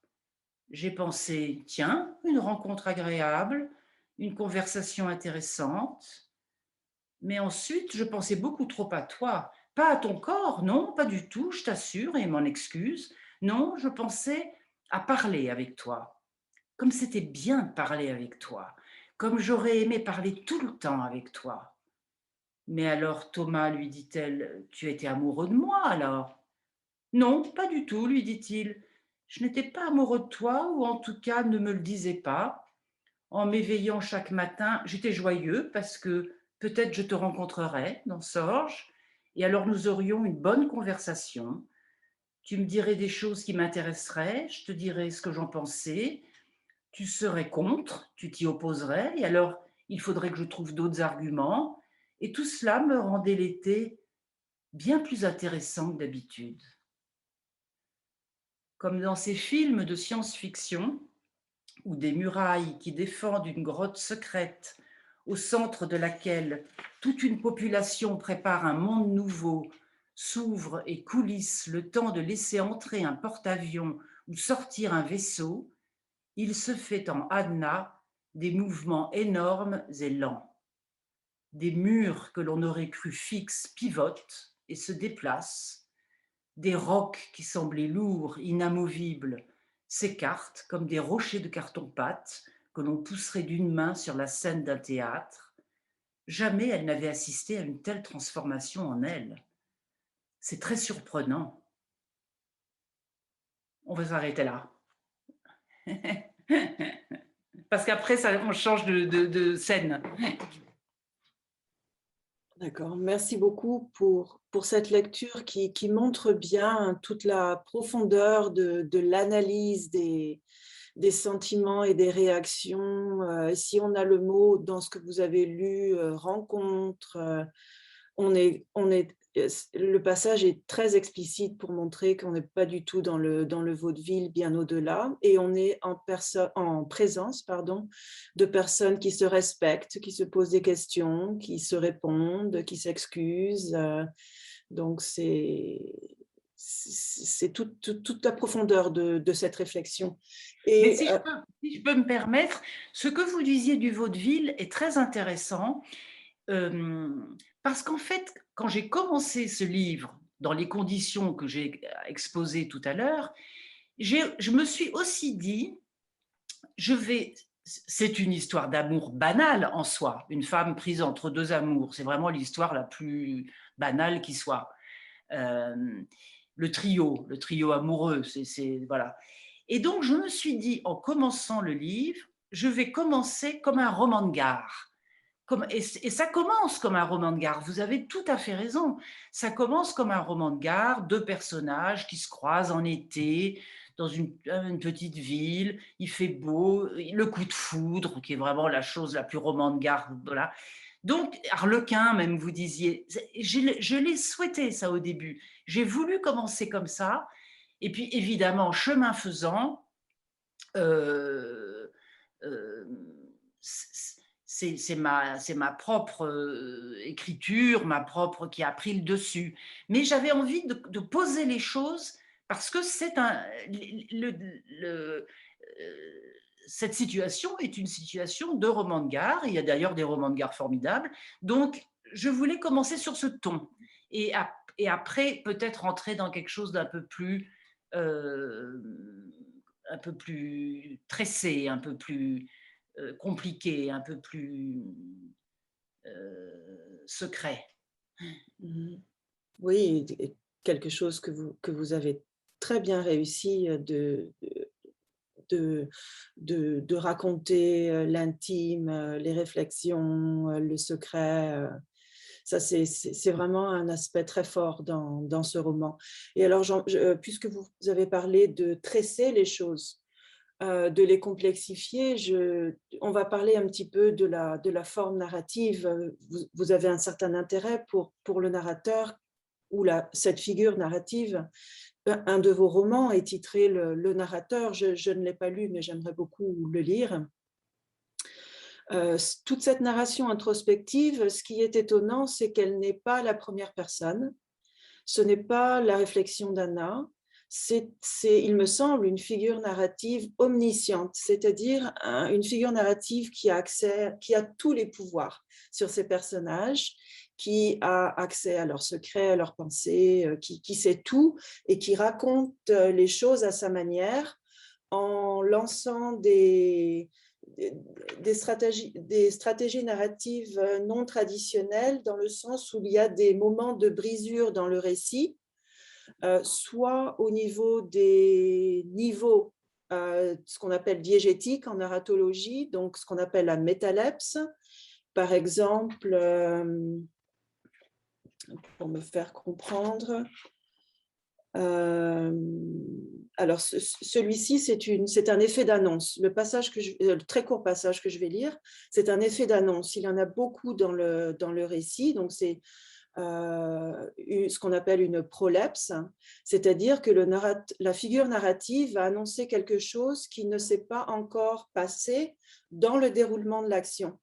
J'ai pensé, tiens, une rencontre agréable, une conversation intéressante. Mais ensuite, je pensais beaucoup trop à toi. Pas à ton corps, non, pas du tout, je t'assure et m'en excuse. Non, je pensais à parler avec toi. Comme c'était bien de parler avec toi. Comme j'aurais aimé parler tout le temps avec toi. Mais alors, Thomas, lui dit-elle, tu étais amoureux de moi alors? Non, pas du tout, lui dit-il. Je n'étais pas amoureux de toi, ou en tout cas ne me le disais pas. En m'éveillant chaque matin, j'étais joyeux parce que peut-être je te rencontrerais dans Sorges, et alors nous aurions une bonne conversation. Tu me dirais des choses qui m'intéresseraient, je te dirais ce que j'en pensais, tu serais contre, tu t'y opposerais, et alors il faudrait que je trouve d'autres arguments, et tout cela me rendait l'été bien plus intéressant que d'habitude. Comme dans ces films de science-fiction, ou des murailles qui défendent une grotte secrète au centre de laquelle toute une population prépare un monde nouveau, s'ouvre et coulisse le temps de laisser entrer un porte-avions ou sortir un vaisseau, il se fait en Anna des mouvements énormes et lents. Des murs que l'on aurait cru fixes pivotent et se déplacent. Des rocs qui semblaient lourds, inamovibles, s'écartent comme des rochers de carton-pâte que l'on pousserait d'une main sur la scène d'un théâtre. Jamais elle n'avait assisté à une telle transformation en elle. C'est très surprenant. On va s'arrêter là. Parce qu'après, on change de scène. D'accord, merci beaucoup pour cette lecture qui montre bien toute la profondeur de l'analyse des sentiments et des réactions. Si on a le mot dans ce que vous avez lu, rencontre, le passage est très explicite pour montrer qu'on n'est pas du tout dans le vaudeville, bien au-delà, et on est en présence, de personnes qui se respectent, qui se posent des questions, qui se répondent, qui s'excusent. Donc c'est toute la profondeur de cette réflexion. Mais Et si je peux me permettre, ce que vous disiez du vaudeville est très intéressant. Parce qu'en fait, quand j'ai commencé ce livre, dans les conditions que j'ai exposées tout à l'heure, je me suis aussi dit, c'est une histoire d'amour banale en soi, une femme prise entre deux amours, c'est vraiment l'histoire la plus banale qui soit. Le trio amoureux, voilà. Et donc, je me suis dit, en commençant le livre, je vais commencer comme un roman de gare. Et ça commence comme un roman de gare, vous avez tout à fait raison. Ça commence comme un roman de gare, deux personnages qui se croisent en été dans une petite ville, il fait beau, le coup de foudre, qui est vraiment la chose la plus roman de gare. Voilà. Donc, Harlequin, même vous disiez, je l'ai souhaité ça au début. J'ai voulu commencer comme ça, et puis évidemment, chemin faisant, euh, euh, c'est ma propre écriture, ma propre qui a pris le dessus. Mais j'avais envie de poser les choses parce que cette situation est une situation de roman de gare. Il y a d'ailleurs des romans de gare formidables. Donc, je voulais commencer sur ce ton. Et après, peut-être entrer dans quelque chose d'un peu plus tressé, un peu plus compliqué, un peu plus secret. Oui, quelque chose que vous avez très bien réussi de raconter l'intime, les réflexions, le secret. Ça, c'est vraiment un aspect très fort dans ce roman. Et alors, puisque vous avez parlé de tresser les choses, de les complexifier, on va parler un petit peu de la forme narrative. Vous avez un certain intérêt pour le narrateur ou cette figure narrative. Un de vos romans est titré Le narrateur. Je ne l'ai pas lu, mais j'aimerais beaucoup le lire. Toute cette narration introspective, ce qui est étonnant, c'est qu'elle n'est pas la première personne. Ce n'est pas la réflexion d'Anna. C'est, il me semble, une figure narrative omnisciente, c'est-à-dire une figure narrative qui a tous les pouvoirs sur ses personnages, qui a accès à leurs secrets, à leurs pensées, qui sait tout et qui raconte les choses à sa manière en lançant des stratégies narratives non traditionnelles, dans le sens où il y a des moments de brisure dans le récit, soit au niveau des niveaux, ce qu'on appelle diégétique en narratologie, donc ce qu'on appelle la métalepse. Par exemple, pour me faire comprendre, alors celui-ci, c'est un effet d'annonce. Le très court passage que je vais lire, c'est un effet d'annonce. Il y en a beaucoup dans le récit, donc c'est ce qu'on appelle une prolepse, c'est-à-dire que la figure narrative va annoncer quelque chose qui ne s'est pas encore passé dans le déroulement de l'action.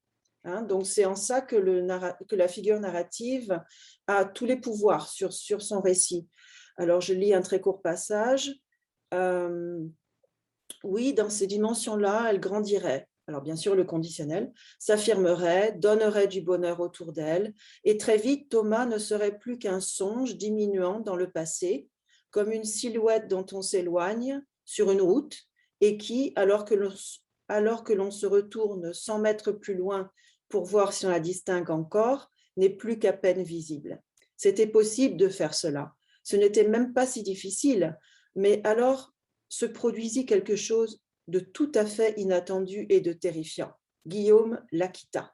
Donc c'est en ça que la figure narrative a tous les pouvoirs sur son récit. Alors je lis un très court passage. Oui, dans ces dimensions-là, elle grandirait. Alors bien sûr, le conditionnel s'affirmerait, donnerait du bonheur autour d'elle, et très vite, Thomas ne serait plus qu'un songe diminuant dans le passé, comme une silhouette dont on s'éloigne sur une route, et qui, alors que l'on se retourne 100 mètres plus loin pour voir si on la distingue encore, n'est plus qu'à peine visible. C'était possible de faire cela. Ce n'était même pas si difficile, mais alors se produisit quelque chose de tout à fait inattendu et de terrifiant. Guillaume la quitta.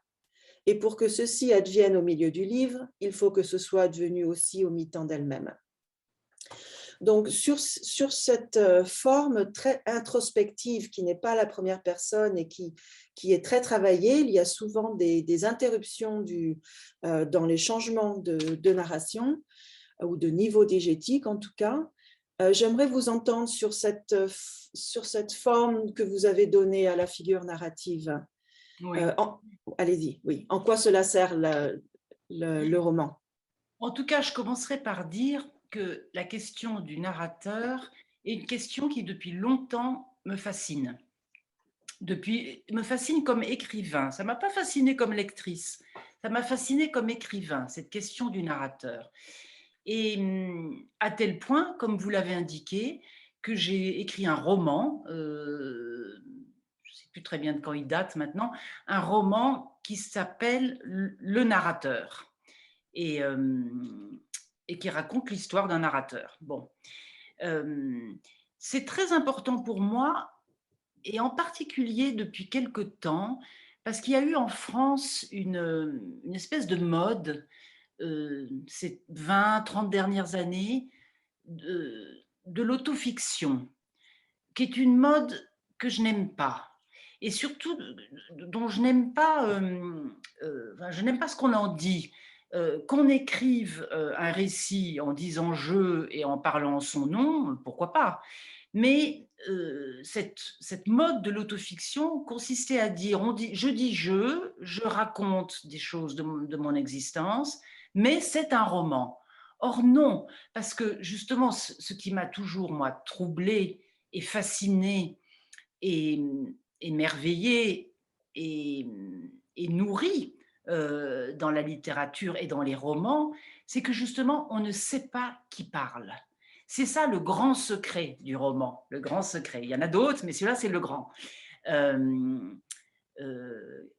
Et pour que ceci advienne au milieu du livre, il faut que ce soit advenu aussi au mi-temps d'elle-même. Donc, sur cette forme très introspective qui n'est pas la première personne et qui est très travaillée, il y a souvent des interruptions dans les changements de narration ou de niveau diégétique en tout cas. J'aimerais vous entendre sur cette forme que vous avez donnée à la figure narrative. Oui. Allez-y, oui. En quoi cela sert le roman? En tout cas, je commencerai par dire que la question du narrateur est une question qui, depuis longtemps, me fascine. Me fascine comme écrivain. Ça ne m'a pas fascinée comme lectrice. Ça m'a fascinée comme écrivain, cette question du narrateur. Et à tel point, comme vous l'avez indiqué, que j'ai écrit un roman, je ne sais plus très bien de quand il date maintenant, un roman qui s'appelle Le narrateur et qui raconte l'histoire d'un narrateur. Bon, c'est très important pour moi, et en particulier depuis quelque temps, parce qu'il y a eu en France une espèce de mode ces 20-30 dernières années de l'autofiction, qui est une mode que je n'aime pas, et surtout dont je n'aime pas ce qu'on en dit. Qu'on écrive un récit en disant je et en parlant en son nom, pourquoi pas, Mais cette mode de l'autofiction consistait à dire, je raconte des choses de mon existence, mais c'est un roman. Or non, parce que justement, ce qui m'a toujours, moi, troublée et fascinée et émerveillée et, et nourrie dans la littérature et dans les romans, c'est que justement, on ne sait pas qui parle. C'est ça le grand secret du roman, le grand secret. Il y en a d'autres, mais celui-là, c'est le grand. Euh, euh,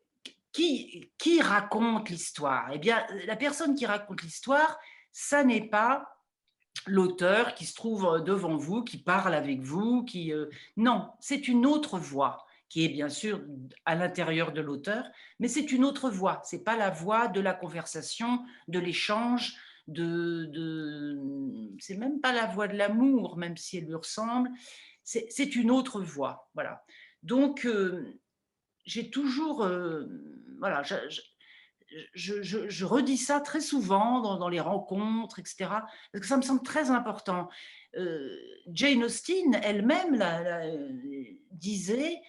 qui raconte l'histoire? Eh bien, la personne qui raconte l'histoire, ça n'est pas l'auteur qui se trouve devant vous, qui parle avec vous, non, c'est une autre voix qui est bien sûr à l'intérieur de l'auteur, mais c'est une autre voix. C'est pas la voix de la conversation, de l'échange, c'est même pas la voix de l'amour, même si elle lui ressemble. C'est une autre voix, voilà. Donc j'ai toujours, voilà, je redis ça très souvent dans les rencontres, etc., parce que ça me semble très important. Jane Austen elle-même disait,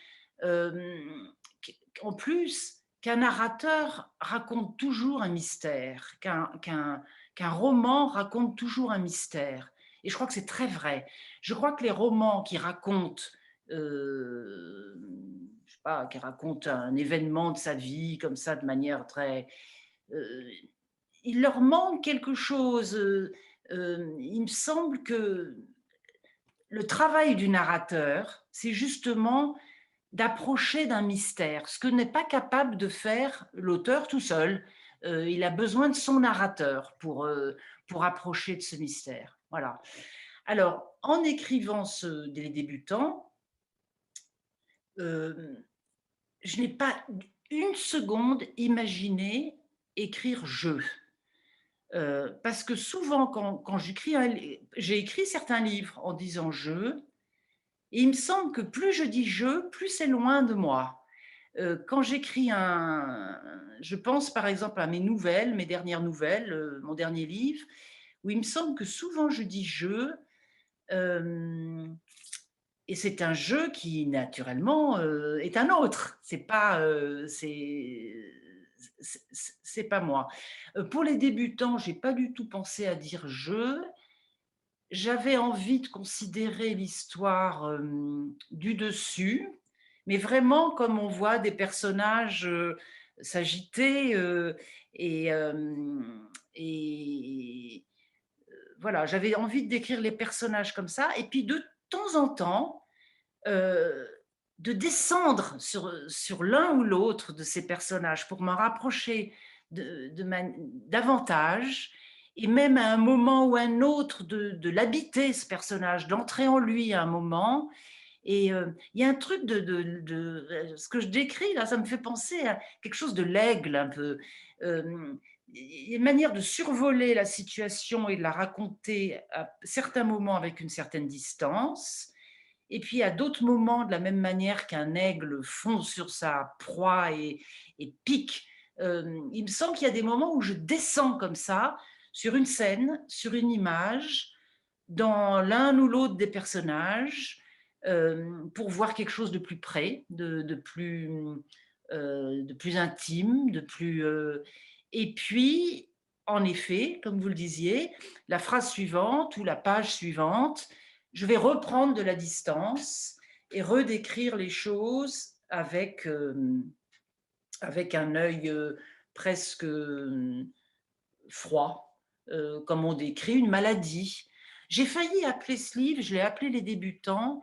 en plus, qu'un narrateur raconte toujours un mystère, qu'un roman raconte toujours un mystère. Et je crois que c'est très vrai. Je crois que les romans qui racontent je sais pas, qui raconte un événement de sa vie comme ça de manière très... il leur manque quelque chose. Il me semble que le travail du narrateur, c'est justement d'approcher d'un mystère, ce que n'est pas capable de faire l'auteur tout seul. Il a besoin de son narrateur pour approcher de ce mystère. Voilà. Alors, en écrivant des débutants, je n'ai pas une seconde imaginé écrire je. Parce que souvent, quand j'ai écrit certains livres en disant je, et il me semble que plus je dis je, plus c'est loin de moi. Quand j'écris je pense par exemple à mes nouvelles, mes dernières nouvelles, mon dernier livre, où il me semble que souvent je dis je, et c'est un jeu qui naturellement est un autre. C'est pas c'est pas moi. Pour les débutants, j'ai pas du tout pensé à dire je. J'avais envie de considérer l'histoire du dessus, mais vraiment comme on voit des personnages s'agiter et voilà, j'avais envie de décrire les personnages comme ça, et puis de temps en temps, de descendre sur l'un ou l'autre de ces personnages pour m'en rapprocher davantage, et même à un moment ou un autre de l'habiter, ce personnage, d'entrer en lui à un moment. Et il y a un truc ce que je décris là, ça me fait penser à quelque chose de l'aigle un peu. Il y a une manière de survoler la situation et de la raconter à certains moments avec une certaine distance, et puis à d'autres moments, de la même manière qu'un aigle fonce sur sa proie et pique. Il me semble qu'il y a des moments où je descends comme ça sur une scène, sur une image, dans l'un ou l'autre des personnages, pour voir quelque chose de plus près, de plus intime, et puis, en effet, comme vous le disiez, la phrase suivante ou la page suivante, je vais reprendre de la distance et redécrire les choses avec un œil presque froid, comme on décrit une maladie. J'ai failli appeler ce livre, je l'ai appelé Les débutants,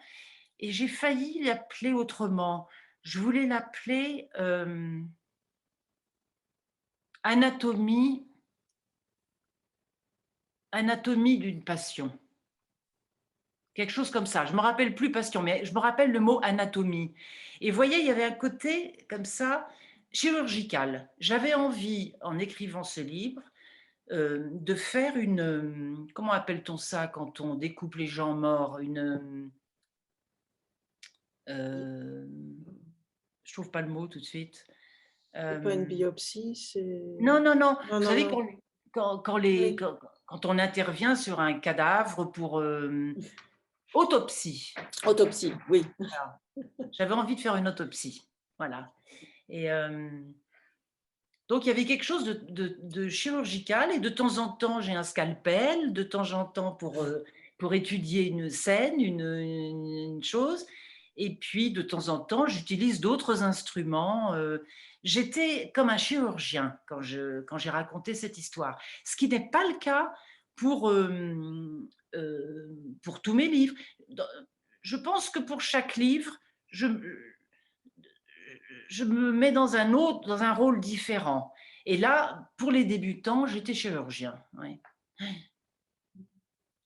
et j'ai failli l'appeler autrement. Je voulais l'appeler Anatomie d'une passion. Quelque chose comme ça. Je ne me rappelle plus passion, mais je me rappelle le mot anatomie. Et vous voyez, il y avait un côté comme ça, chirurgical. J'avais envie, en écrivant ce livre, de faire comment appelle-t-on ça quand on découpe les gens morts? Je ne trouve pas le mot tout de suite. C'est pas une biopsie, c'est... Non, non, non. Non, Vous non, savez, non. quand Oui. on intervient sur un cadavre pour... Autopsie. Autopsie, oui. Voilà. J'avais envie de faire une autopsie. Voilà. Et donc, il y avait quelque chose de chirurgical, et de temps en temps, j'ai un scalpel, de temps en temps pour étudier une scène, une chose. Et puis, de temps en temps, j'utilise d'autres instruments. J'étais comme un chirurgien quand j'ai raconté cette histoire. Ce qui n'est pas le cas pour tous mes livres. Je pense que pour chaque livre, je, je me mets dans un rôle différent. Et là, pour les débutants, j'étais chirurgien. Oui.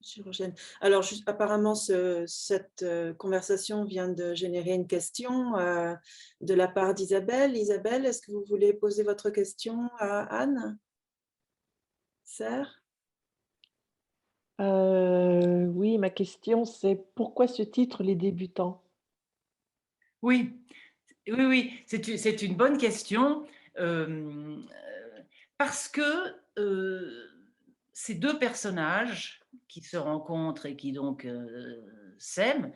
Chirurgienne. Alors, apparemment, cette conversation vient de générer une question de la part d'Isabelle. Isabelle, est-ce que vous voulez poser votre question à Anne Serre? Oui, ma question, c'est pourquoi ce titre, Les débutants? Oui, c'est une bonne question. Parce que ces deux personnages qui se rencontrent et qui donc s'aiment,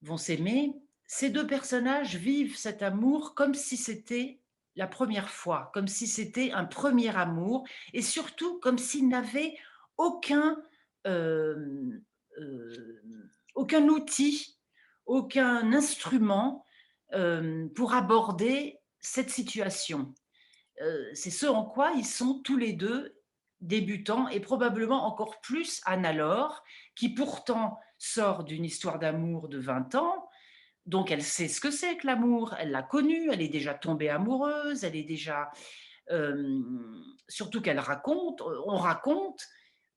vont s'aimer, ces deux personnages vivent cet amour comme si c'était la première fois, comme si c'était un premier amour, et surtout comme s'ils n'avaient aucun, euh, euh, aucun outil, aucun instrument pour aborder cette situation. C'est ce en quoi ils sont tous les deux débutants, et probablement encore plus Anne-Laure, qui pourtant sort d'une histoire d'amour de 20 ans, donc elle sait ce que c'est que l'amour, elle l'a connu, elle est déjà tombée amoureuse, elle est déjà... surtout qu'elle raconte,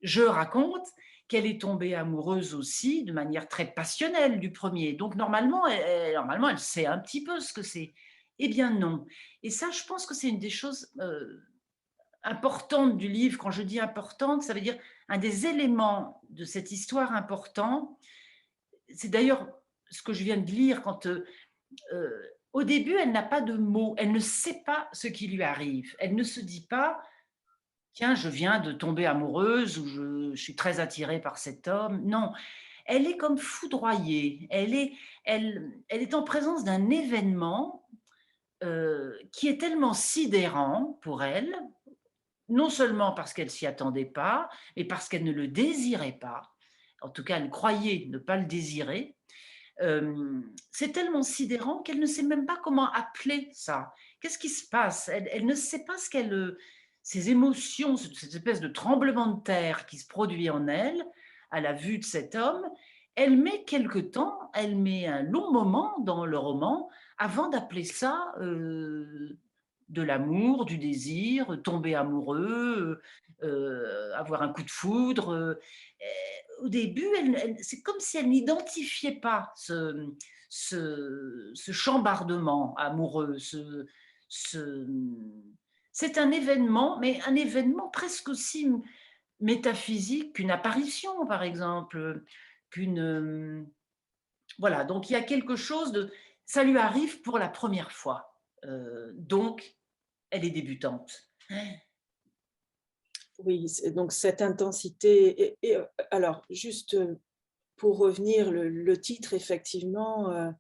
je raconte qu'elle est tombée amoureuse aussi de manière très passionnelle du premier. Donc normalement, elle sait un petit peu ce que c'est. Eh bien non. Et ça, je pense que c'est une des choses importantes du livre. Quand je dis importante, ça veut dire un des éléments de cette histoire important. C'est d'ailleurs ce que je viens de lire quand au début, elle n'a pas de mots, elle ne sait pas ce qui lui arrive. Elle ne se dit pas, tiens, je viens de tomber amoureuse ou je suis très attirée par cet homme. Non, elle est comme foudroyée. Elle est en présence d'un événement qui est tellement sidérant pour elle, non seulement parce qu'elle s'y attendait pas, mais parce qu'elle ne le désirait pas. En tout cas, elle croyait ne pas le désirer. C'est tellement sidérant qu'elle ne sait même pas comment appeler ça. Qu'est-ce qui se passe? Elle ne sait pas ce qu'elle... Ces émotions, cette espèce de tremblement de terre qui se produit en elle à la vue de cet homme, elle met quelque temps, elle met un long moment dans le roman avant d'appeler ça de l'amour, du désir, tomber amoureux, avoir un coup de foudre. Au début, c'est comme si elle n'identifiait pas ce chambardement amoureux. C'est un événement, mais un événement presque aussi métaphysique qu'une apparition, par exemple. Voilà, donc il y a quelque chose de... Ça lui arrive pour la première fois. Donc, elle est débutante. Oui, donc cette intensité. Alors, juste pour revenir, le titre, effectivement,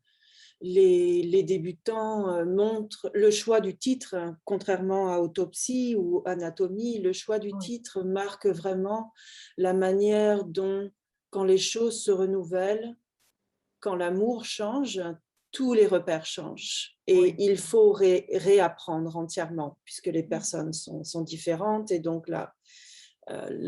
les débutants montrent le choix du titre, contrairement à Autopsie ou Anatomie, le choix du titre marque vraiment la manière dont, quand les choses se renouvellent, quand l'amour change, tous les repères changent. Et il faut réapprendre entièrement, puisque les personnes sont différentes, et donc la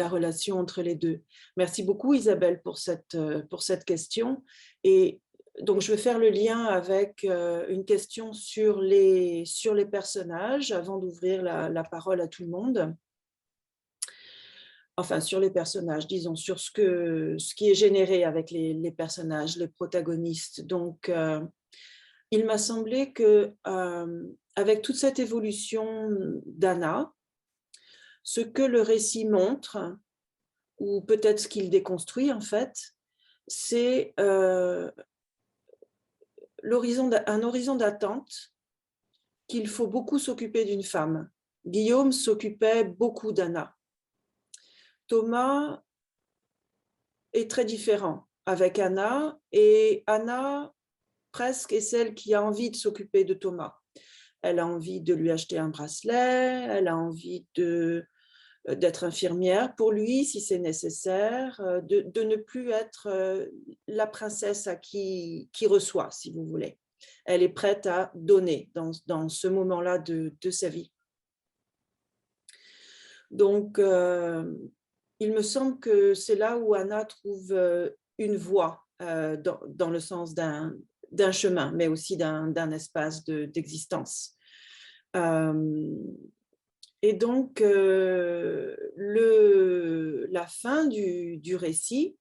relation entre les deux. Merci beaucoup Isabelle pour cette question. Et donc je vais faire le lien avec une question sur les personnages avant d'ouvrir la parole à tout le monde. Enfin, sur les personnages, disons, sur ce qui est généré avec les personnages, les protagonistes. Donc, il m'a semblé que avec toute cette évolution d'Anna, ce que le récit montre, ou peut-être ce qu'il déconstruit en fait, c'est un horizon d'attente qu'il faut beaucoup s'occuper d'une femme. Guillaume s'occupait beaucoup d'Anna. Thomas est très différent. avec Anna, et Anna presque est celle qui a envie de s'occuper de Thomas. Elle a envie de lui acheter un bracelet, elle a envie d'être infirmière pour lui si c'est nécessaire, de ne plus être la princesse qui reçoit, si vous voulez. Elle est prête à donner dans ce moment-là de sa vie. Donc, il me semble que c'est là où Anna trouve une voie dans le sens d'un chemin, mais aussi d'un espace d'existence. Et donc, la fin du récit,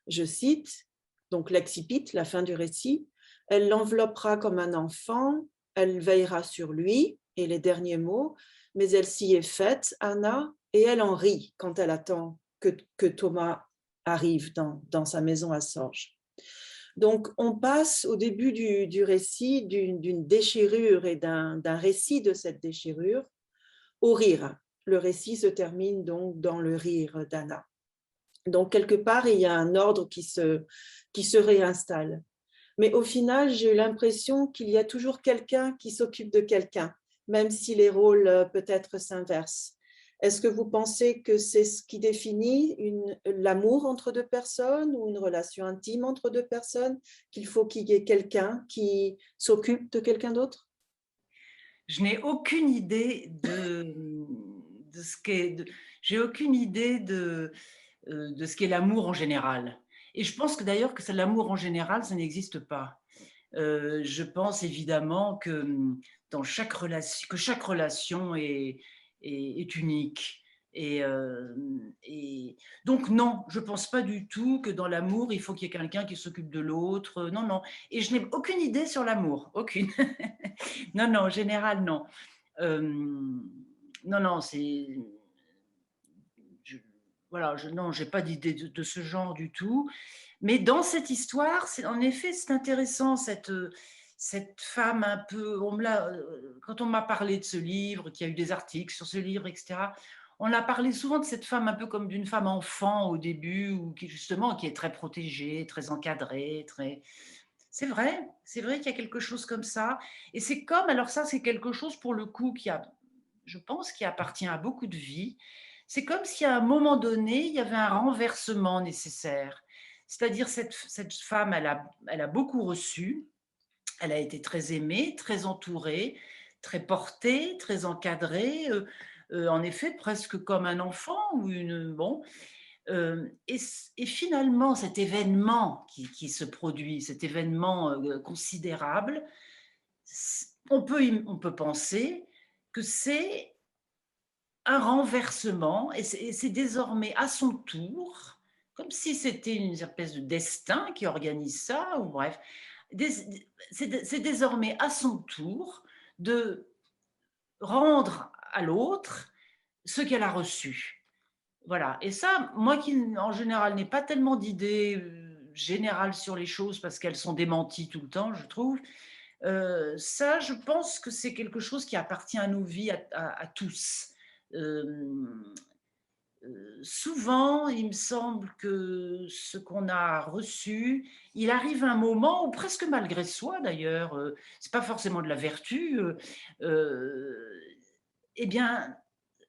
je cite, donc l'excipit, la fin du récit, elle l'enveloppera comme un enfant, elle veillera sur lui, et les derniers mots, mais elle s'y est faite, Anna, et elle en rit quand elle attend que Thomas arrive dans sa maison à Sorges. Donc, on passe au début du récit d'une déchirure et d'un récit de cette déchirure au rire. Le récit se termine donc dans le rire d'Anna. Donc, quelque part, il y a un ordre qui se réinstalle. Mais au final, j'ai eu l'impression qu'il y a toujours quelqu'un qui s'occupe de quelqu'un, même si les rôles peut-être s'inversent. Est-ce que vous pensez que c'est ce qui définit l'amour entre deux personnes ou une relation intime entre deux personnes, qu'il faut qu'il y ait quelqu'un qui s'occupe de quelqu'un d'autre? Je n'ai aucune idée de ce qu'est. J'ai aucune idée de ce qu'est l'amour en général. Et je pense que d'ailleurs que l'amour en général, ça n'existe pas. Je pense évidemment que chaque relation est unique. Et donc non, je ne pense pas du tout que dans l'amour, il faut qu'il y ait quelqu'un qui s'occupe de l'autre. Non, non. Et je n'ai aucune idée sur l'amour, aucune. Non, non, en général, non. Non, non, c'est... Voilà, non, je n'ai pas d'idée de ce genre du tout. Mais dans cette histoire, en effet, c'est intéressant, cette femme un peu... quand on m'a parlé de ce livre, qu'il y a eu des articles sur ce livre, etc., on a parlé souvent de cette femme un peu comme d'une femme enfant au début, ou qui est très protégée, très encadrée, très... C'est vrai qu'il y a quelque chose comme ça. Et c'est comme, alors ça, c'est quelque chose pour le coup je pense, qui appartient à beaucoup de vies. C'est comme si à un moment donné, il y avait un renversement nécessaire. C'est-à-dire, cette femme, elle a beaucoup reçu, elle a été très aimée, très entourée, très portée, très encadrée, en effet, presque comme un enfant ou une... Bon, et finalement, cet événement qui se produit, cet événement considérable, on peut penser que c'est un renversement, et c'est désormais à son tour, comme si c'était une espèce de destin qui organise ça, ou bref, c'est désormais à son tour de rendre à l'autre ce qu'elle a reçu. Voilà. Et ça, moi qui, en général, n'ai pas tellement d'idées générales sur les choses parce qu'elles sont démenties tout le temps, je trouve, ça, je pense que c'est quelque chose qui appartient à nos vies, à tous. Souvent, il me semble que ce qu'on a reçu, il arrive un moment où, presque malgré soi d'ailleurs, c'est pas forcément de la vertu, eh bien,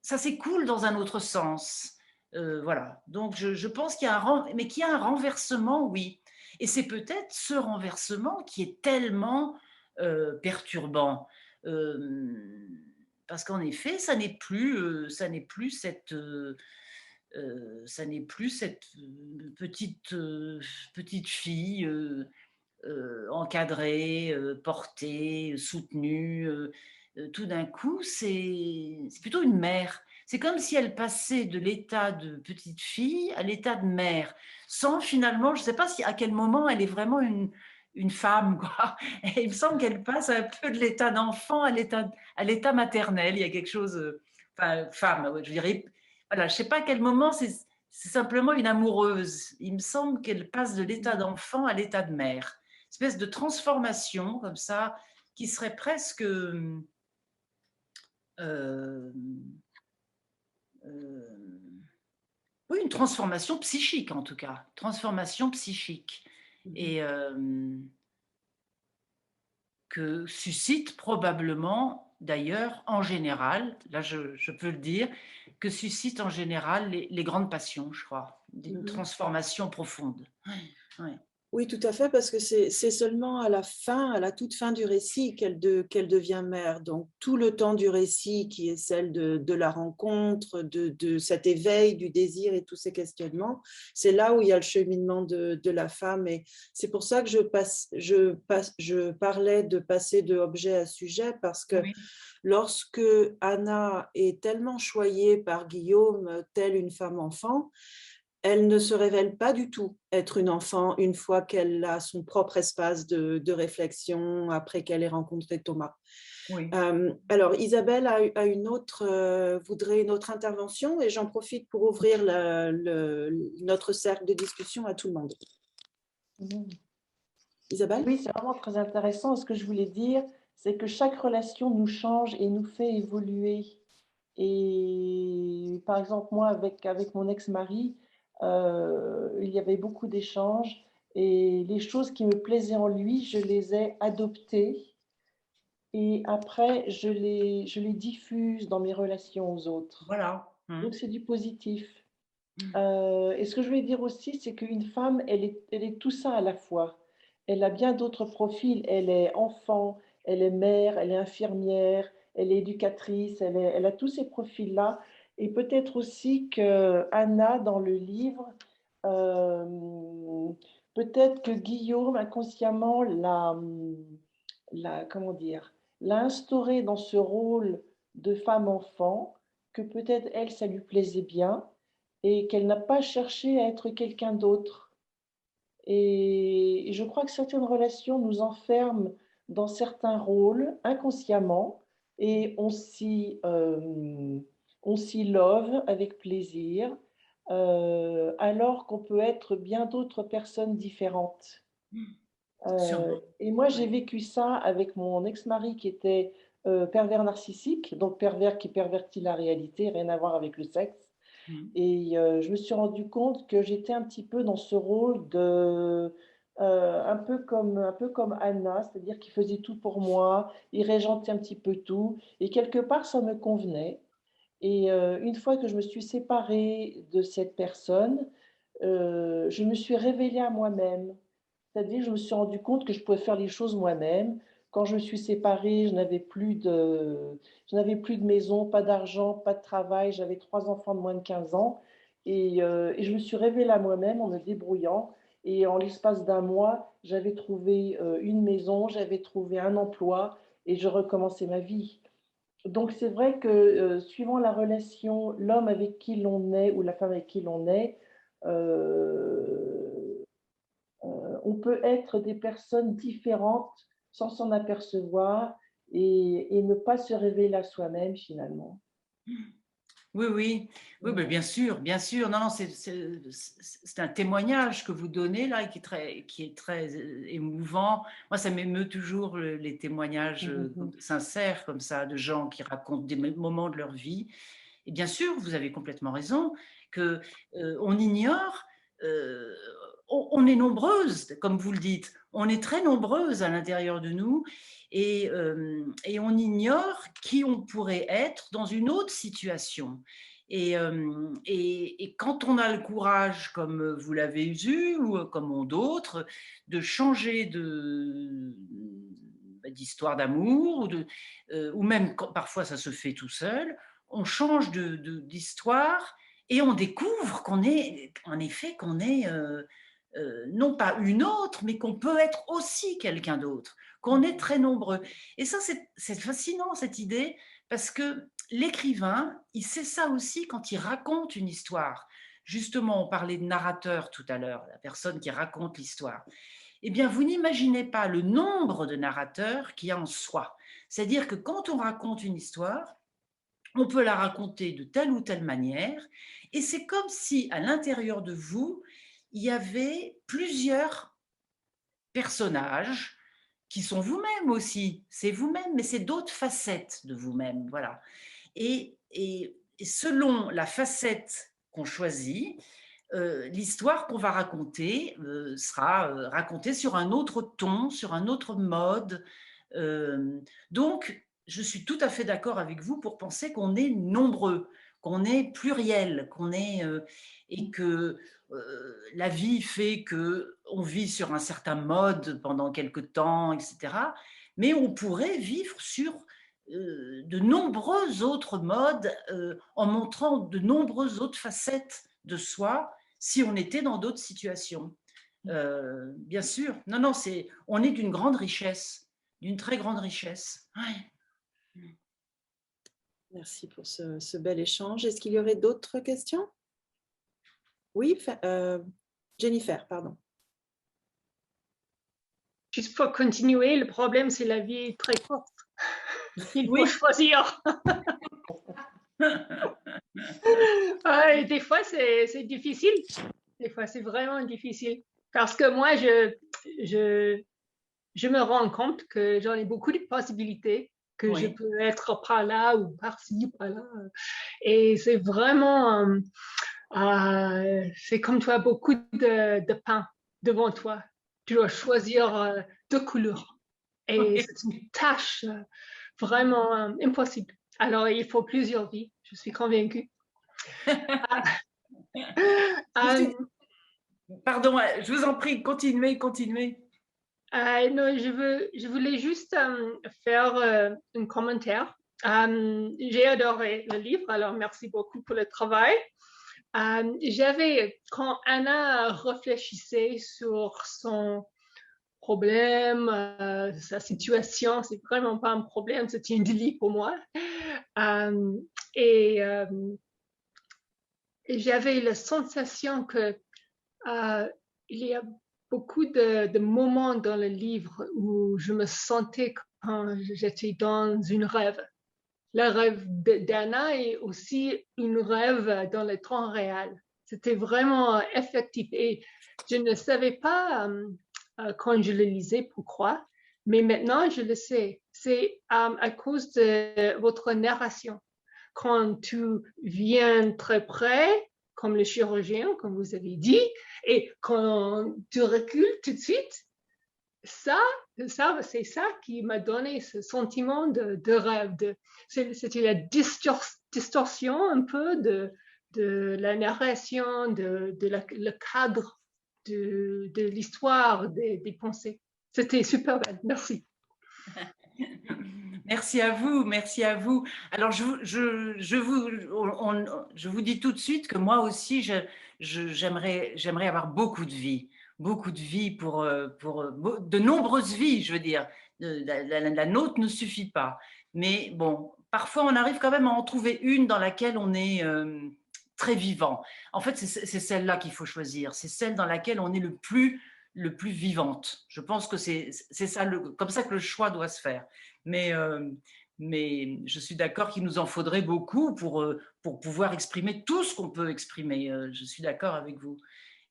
ça s'écoule dans un autre sens. Voilà. Donc, je pense qu'il y a qu'il y a un renversement, oui. Et c'est peut-être ce renversement qui est tellement perturbant. Parce qu'en effet, ça n'est plus cette petite fille encadrée, portée, soutenue. Tout d'un coup, c'est plutôt une mère. C'est comme si elle passait de l'état de petite fille à l'état de mère, sans finalement, je ne sais pas à quel moment elle est vraiment une femme, quoi. Et il me semble qu'elle passe un peu de l'état d'enfant à l'état maternel. Il y a quelque chose, enfin, femme, je dirais. Voilà, je ne sais pas à quel moment, c'est simplement une amoureuse. Il me semble qu'elle passe de l'état d'enfant à l'état de mère. Espèce de transformation comme ça, qui serait presque Oui, une transformation psychique en tout cas, transformation psychique et que suscite probablement d'ailleurs en général, là je peux le dire, que suscite en général les grandes passions, je crois, d'une Mhm. transformation profonde. Ouais, ouais. Oui, tout à fait, parce que c'est seulement à la fin, à la toute fin du récit qu'elle devient mère. Donc, tout le temps du récit, qui est celle de la rencontre, de cet éveil du désir et tous ces questionnements, c'est là où il y a le cheminement de la femme. Et c'est pour ça que je parlais de passer de objet à sujet, parce que Oui, lorsque Anna est tellement choyée par Guillaume, telle une femme enfant, elle ne se révèle pas du tout être une enfant une fois qu'elle a son propre espace de réflexion après qu'elle ait rencontré Thomas. oui. Alors, Isabelle voudrait une autre intervention et j'en profite pour ouvrir notre cercle de discussion à tout le monde. Mhm. Isabelle? Oui, c'est vraiment très intéressant. Ce que je voulais dire, c'est que chaque relation nous change et nous fait évoluer. Et par exemple, moi, avec mon ex-mari, il y avait beaucoup d'échanges et les choses qui me plaisaient en lui, je les ai adoptées et après, je les diffuse dans mes relations aux autres. Voilà. Donc, c'est du positif. Mm. Et ce que je voulais dire aussi, c'est qu'une femme, elle est tout ça à la fois. Elle a bien d'autres profils. Elle est enfant, elle est mère, elle est infirmière, elle est éducatrice, elle a tous ces profils-là. Et peut-être aussi que Anna, dans le livre, euh, peut-être que Guillaume, inconsciemment, comment dire, l'a instaurée dans ce rôle de femme-enfant, que peut-être elle, ça lui plaisait bien et qu'elle n'a pas cherché à être quelqu'un d'autre. Et je crois que certaines relations nous enferment dans certains rôles inconsciemment et on s'y love avec plaisir, alors qu'on peut être bien d'autres personnes différentes. Sûrement. Et moi, j'ai Oui. vécu ça avec mon ex-mari qui était pervers narcissique, donc pervers qui pervertit la réalité, rien à voir avec le sexe. Mm. Et je me suis rendu compte que j'étais un petit peu dans ce rôle de, un peu comme Anna, c'est-à-dire qu'il faisait tout pour moi, il régentait un petit peu tout, et quelque part ça me convenait. Et une fois que je me suis séparée de cette personne, je me suis révélée à moi-même. C'est-à-dire, je me suis rendu compte que je pouvais faire les choses moi-même. Quand je me suis séparée, je n'avais plus de maison, pas d'argent, pas de travail. J'avais 3 enfants de moins de 15 ans. Et je me suis révélée à moi-même en me débrouillant. Et en l'espace d'un mois, j'avais trouvé une maison, j'avais trouvé un emploi et je recommençais ma vie. Donc c'est vrai que suivant la relation, l'homme avec qui l'on est ou la femme avec qui l'on est, euh, on peut être des personnes différentes sans s'en apercevoir et ne pas se révéler à soi-même finalement. Oui, oui, oui, mais Ouais. bien sûr. Non, non, c'est un témoignage que vous donnez là qui est très émouvant. Moi, ça m'émeut toujours les témoignages Mhm. sincères comme ça de gens qui racontent des moments de leur vie. Et bien sûr, vous avez complètement raison que on ignore. euh, on est nombreuses, comme vous le dites, on est très nombreuses à l'intérieur de nous et on ignore qui on pourrait être dans une autre situation. Et quand on a le courage, comme vous l'avez eu ou comme ont d'autres, de changer d'histoire d'amour ou même quand, parfois ça se fait tout seul, on change d'histoire et on découvre qu'on est, en effet, qu'on est non pas une autre, mais qu'on peut être aussi quelqu'un d'autre, qu'on est très nombreux. Et ça, c'est fascinant, cette idée, parce que l'écrivain, il sait ça aussi quand il raconte une histoire. Justement, on parlait de narrateur tout à l'heure, la personne qui raconte l'histoire. Eh bien, vous n'imaginez pas le nombre de narrateurs qu'il y a en soi. C'est-à-dire que quand on raconte une histoire, on peut la raconter de telle ou telle manière, et c'est comme si à l'intérieur de vous, il y avait plusieurs personnages qui sont vous-même aussi. C'est vous-même, mais c'est d'autres facettes de vous-même. Voilà. Et selon la facette qu'on choisit, l'histoire qu'on va raconter sera racontée sur un autre ton, sur un autre mode. Donc, je suis tout à fait d'accord avec vous pour penser qu'on est nombreux, qu'on est pluriel, et que la vie fait qu'on vit sur un certain mode pendant quelque temps, etc. Mais on pourrait vivre sur de nombreux autres modes en montrant de nombreuses autres facettes de soi si on était dans d'autres situations. Bien sûr. Non, non, on est d'une grande richesse, d'une très grande richesse. Ouais. Merci pour ce bel échange. Est-ce qu'il y aurait d'autres questions? Oui, Jennifer, pardon. Juste pour continuer, le problème, c'est la vie est très courte. Il faut Oui. choisir. Des fois, c'est difficile. Des fois, c'est vraiment difficile. Parce que moi, je me rends compte que j'en ai beaucoup de possibilités, que Oui. je peux être par là ou par-ci, par-là. Et c'est vraiment, c'est comme tu as beaucoup de pain devant toi. Tu dois choisir deux couleurs. Et Oui. c'est une tâche vraiment impossible. Alors, il faut plusieurs vies, je suis convaincue. Pardon, je vous en prie, continuez. Non, je voulais juste faire un commentaire. J'ai adoré le livre, alors merci beaucoup pour le travail. Quand Anna réfléchissait sur son problème, sa situation, c'est vraiment pas un problème, c'était un délit pour moi. Et j'avais la sensation que il y a beaucoup de moments dans le livre où je me sentais quand j'étais dans une rêve. Le rêve d'Anna est aussi une rêve dans le temps réel. C'était vraiment effectif et je ne savais pas quand je le lisais pourquoi, mais maintenant je le sais. C'est à cause de votre narration. Quand tu viens très près, comme le chirurgien, comme vous avez dit, et quand tu recules tout de suite, c'est ça qui m'a donné ce sentiment de rêve. C'était la distorsion un peu de la narration, le cadre de l'histoire, des pensées. C'était super belle. Merci. Merci à vous, merci à vous. Alors, je vous dis tout de suite que moi aussi, j'aimerais avoir beaucoup de vie pour de nombreuses vies, je veux dire. La nôtre ne suffit pas. Mais bon, parfois, on arrive quand même à en trouver une dans laquelle on est très vivant. En fait, c'est celle-là qu'il faut choisir. C'est celle dans laquelle on est le plus vivante. Je pense que c'est ça, comme ça que le choix doit se faire. Mais je suis d'accord qu'il nous en faudrait beaucoup pour pouvoir exprimer tout ce qu'on peut exprimer. Je suis d'accord avec vous.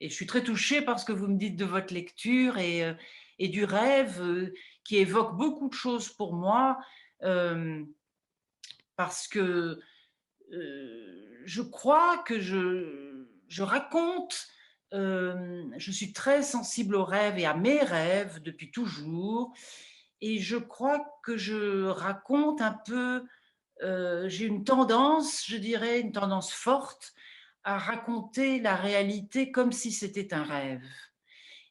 Et je suis très touchée par ce que vous me dites de votre lecture et du rêve qui évoque beaucoup de choses pour moi parce que je crois que je raconte, je suis très sensible aux rêves et à mes rêves depuis toujours. Et je crois que je raconte un peu, j'ai une tendance, je dirais, une tendance forte à raconter la réalité comme si c'était un rêve.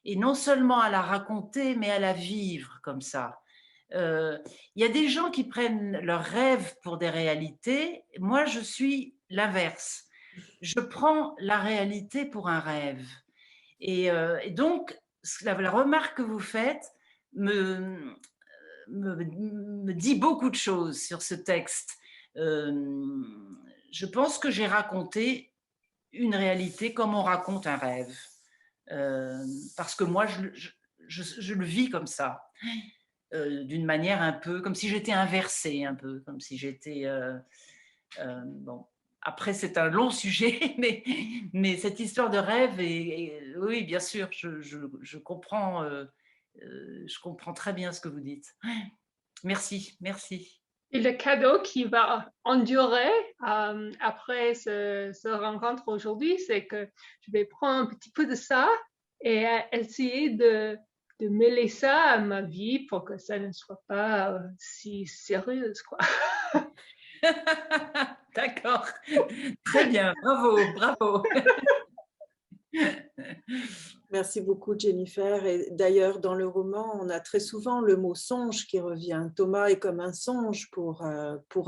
Et non seulement à la raconter, mais à la vivre comme ça. Il y a des gens qui prennent leurs rêves pour des réalités. Moi, je suis l'inverse. Je prends la réalité pour un rêve. Et donc, la remarque que vous faites me dit beaucoup de choses sur ce texte. Je pense que j'ai raconté une réalité comme on raconte un rêve. Parce que moi, je le vis comme ça, d'une manière un peu, comme si j'étais inversée, un peu, comme si j'étais... bon. Après, c'est un long sujet, mais cette histoire de rêve, oui, bien sûr, je comprends très bien ce que vous dites. Merci. Et le cadeau qui va endurer après ce rencontre aujourd'hui, c'est que je vais prendre un petit peu de ça et essayer de mêler ça à ma vie pour que ça ne soit pas si sérieuse, quoi. D'accord. Très bien. Bravo, bravo. Merci beaucoup, Jennifer. Et d'ailleurs, dans le roman, on a très souvent le mot songe qui revient. Thomas est comme un songe pour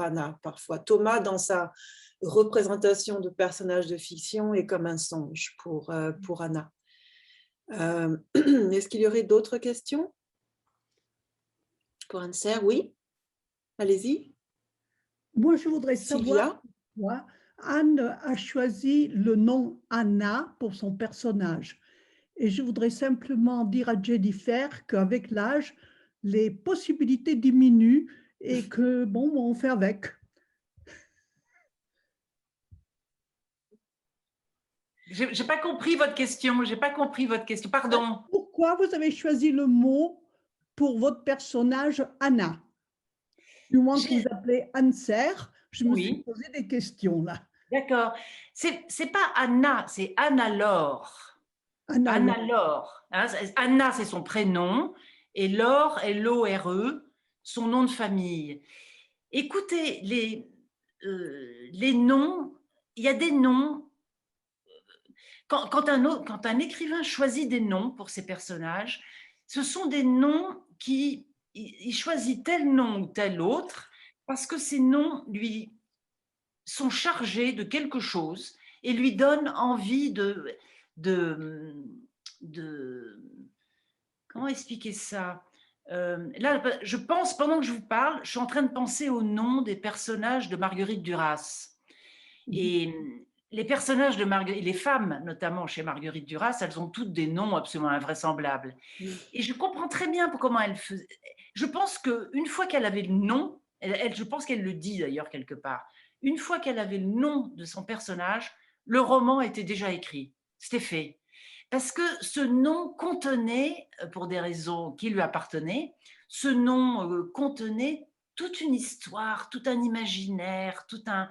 Anna, parfois. Thomas, dans sa représentation de personnage de fiction, est comme un songe pour Anna. Est-ce qu'il y aurait d'autres questions pour Anser? Oui, allez-y. Moi, je voudrais savoir pourquoi Anne a choisi le nom Anna pour son personnage. Et je voudrais simplement dire à Jennifer qu'avec l'âge, les possibilités diminuent et que, bon, on fait avec. J'ai pas compris votre question. J'ai pas compris votre question. Pardon. Pourquoi vous avez choisi le mot pour votre personnage Anna? Du moins que vous appelez Anser, je me suis posé des questions là. D'accord. C'est pas Anna, c'est Anna-Laure. Anna-Laure. Hein, Anna, c'est son prénom, et Laure, L-O-R-E, son nom de famille. Écoutez, les noms, il y a des noms. Quand un écrivain choisit des noms pour ses personnages, ce sont des noms il choisit tel nom ou tel autre parce que ces noms lui sont chargés de quelque chose et lui donnent envie de comment expliquer ça? Là, je pense, pendant que je vous parle, je suis en train de penser au nom des personnages de Marguerite Duras. Et les personnages de Marguerite, les femmes notamment chez Marguerite Duras, elles ont toutes des noms absolument invraisemblables. Et je comprends très bien comment elle faisait. Je pense qu'une fois qu'elle avait le nom, je pense qu'elle le dit d'ailleurs quelque part, une fois qu'elle avait le nom de son personnage, le roman était déjà écrit, c'était fait. Parce que ce nom contenait, pour des raisons qui lui appartenaient, ce nom contenait toute une histoire, tout un imaginaire, tout un...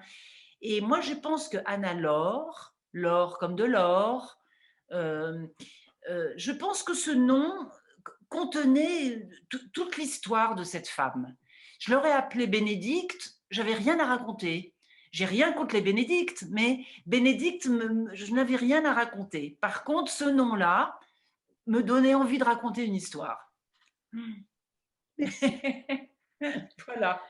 Et moi, je pense que Anna-Laure, l'or comme de l'or, je pense que ce nom contenait toute l'histoire de cette femme. Je l'aurais appelée Bénédicte, j'avais rien à raconter. J'ai rien contre les Bénédictes, mais Bénédicte, je n'avais rien à raconter. Par contre, ce nom-là me donnait envie de raconter une histoire. Voilà.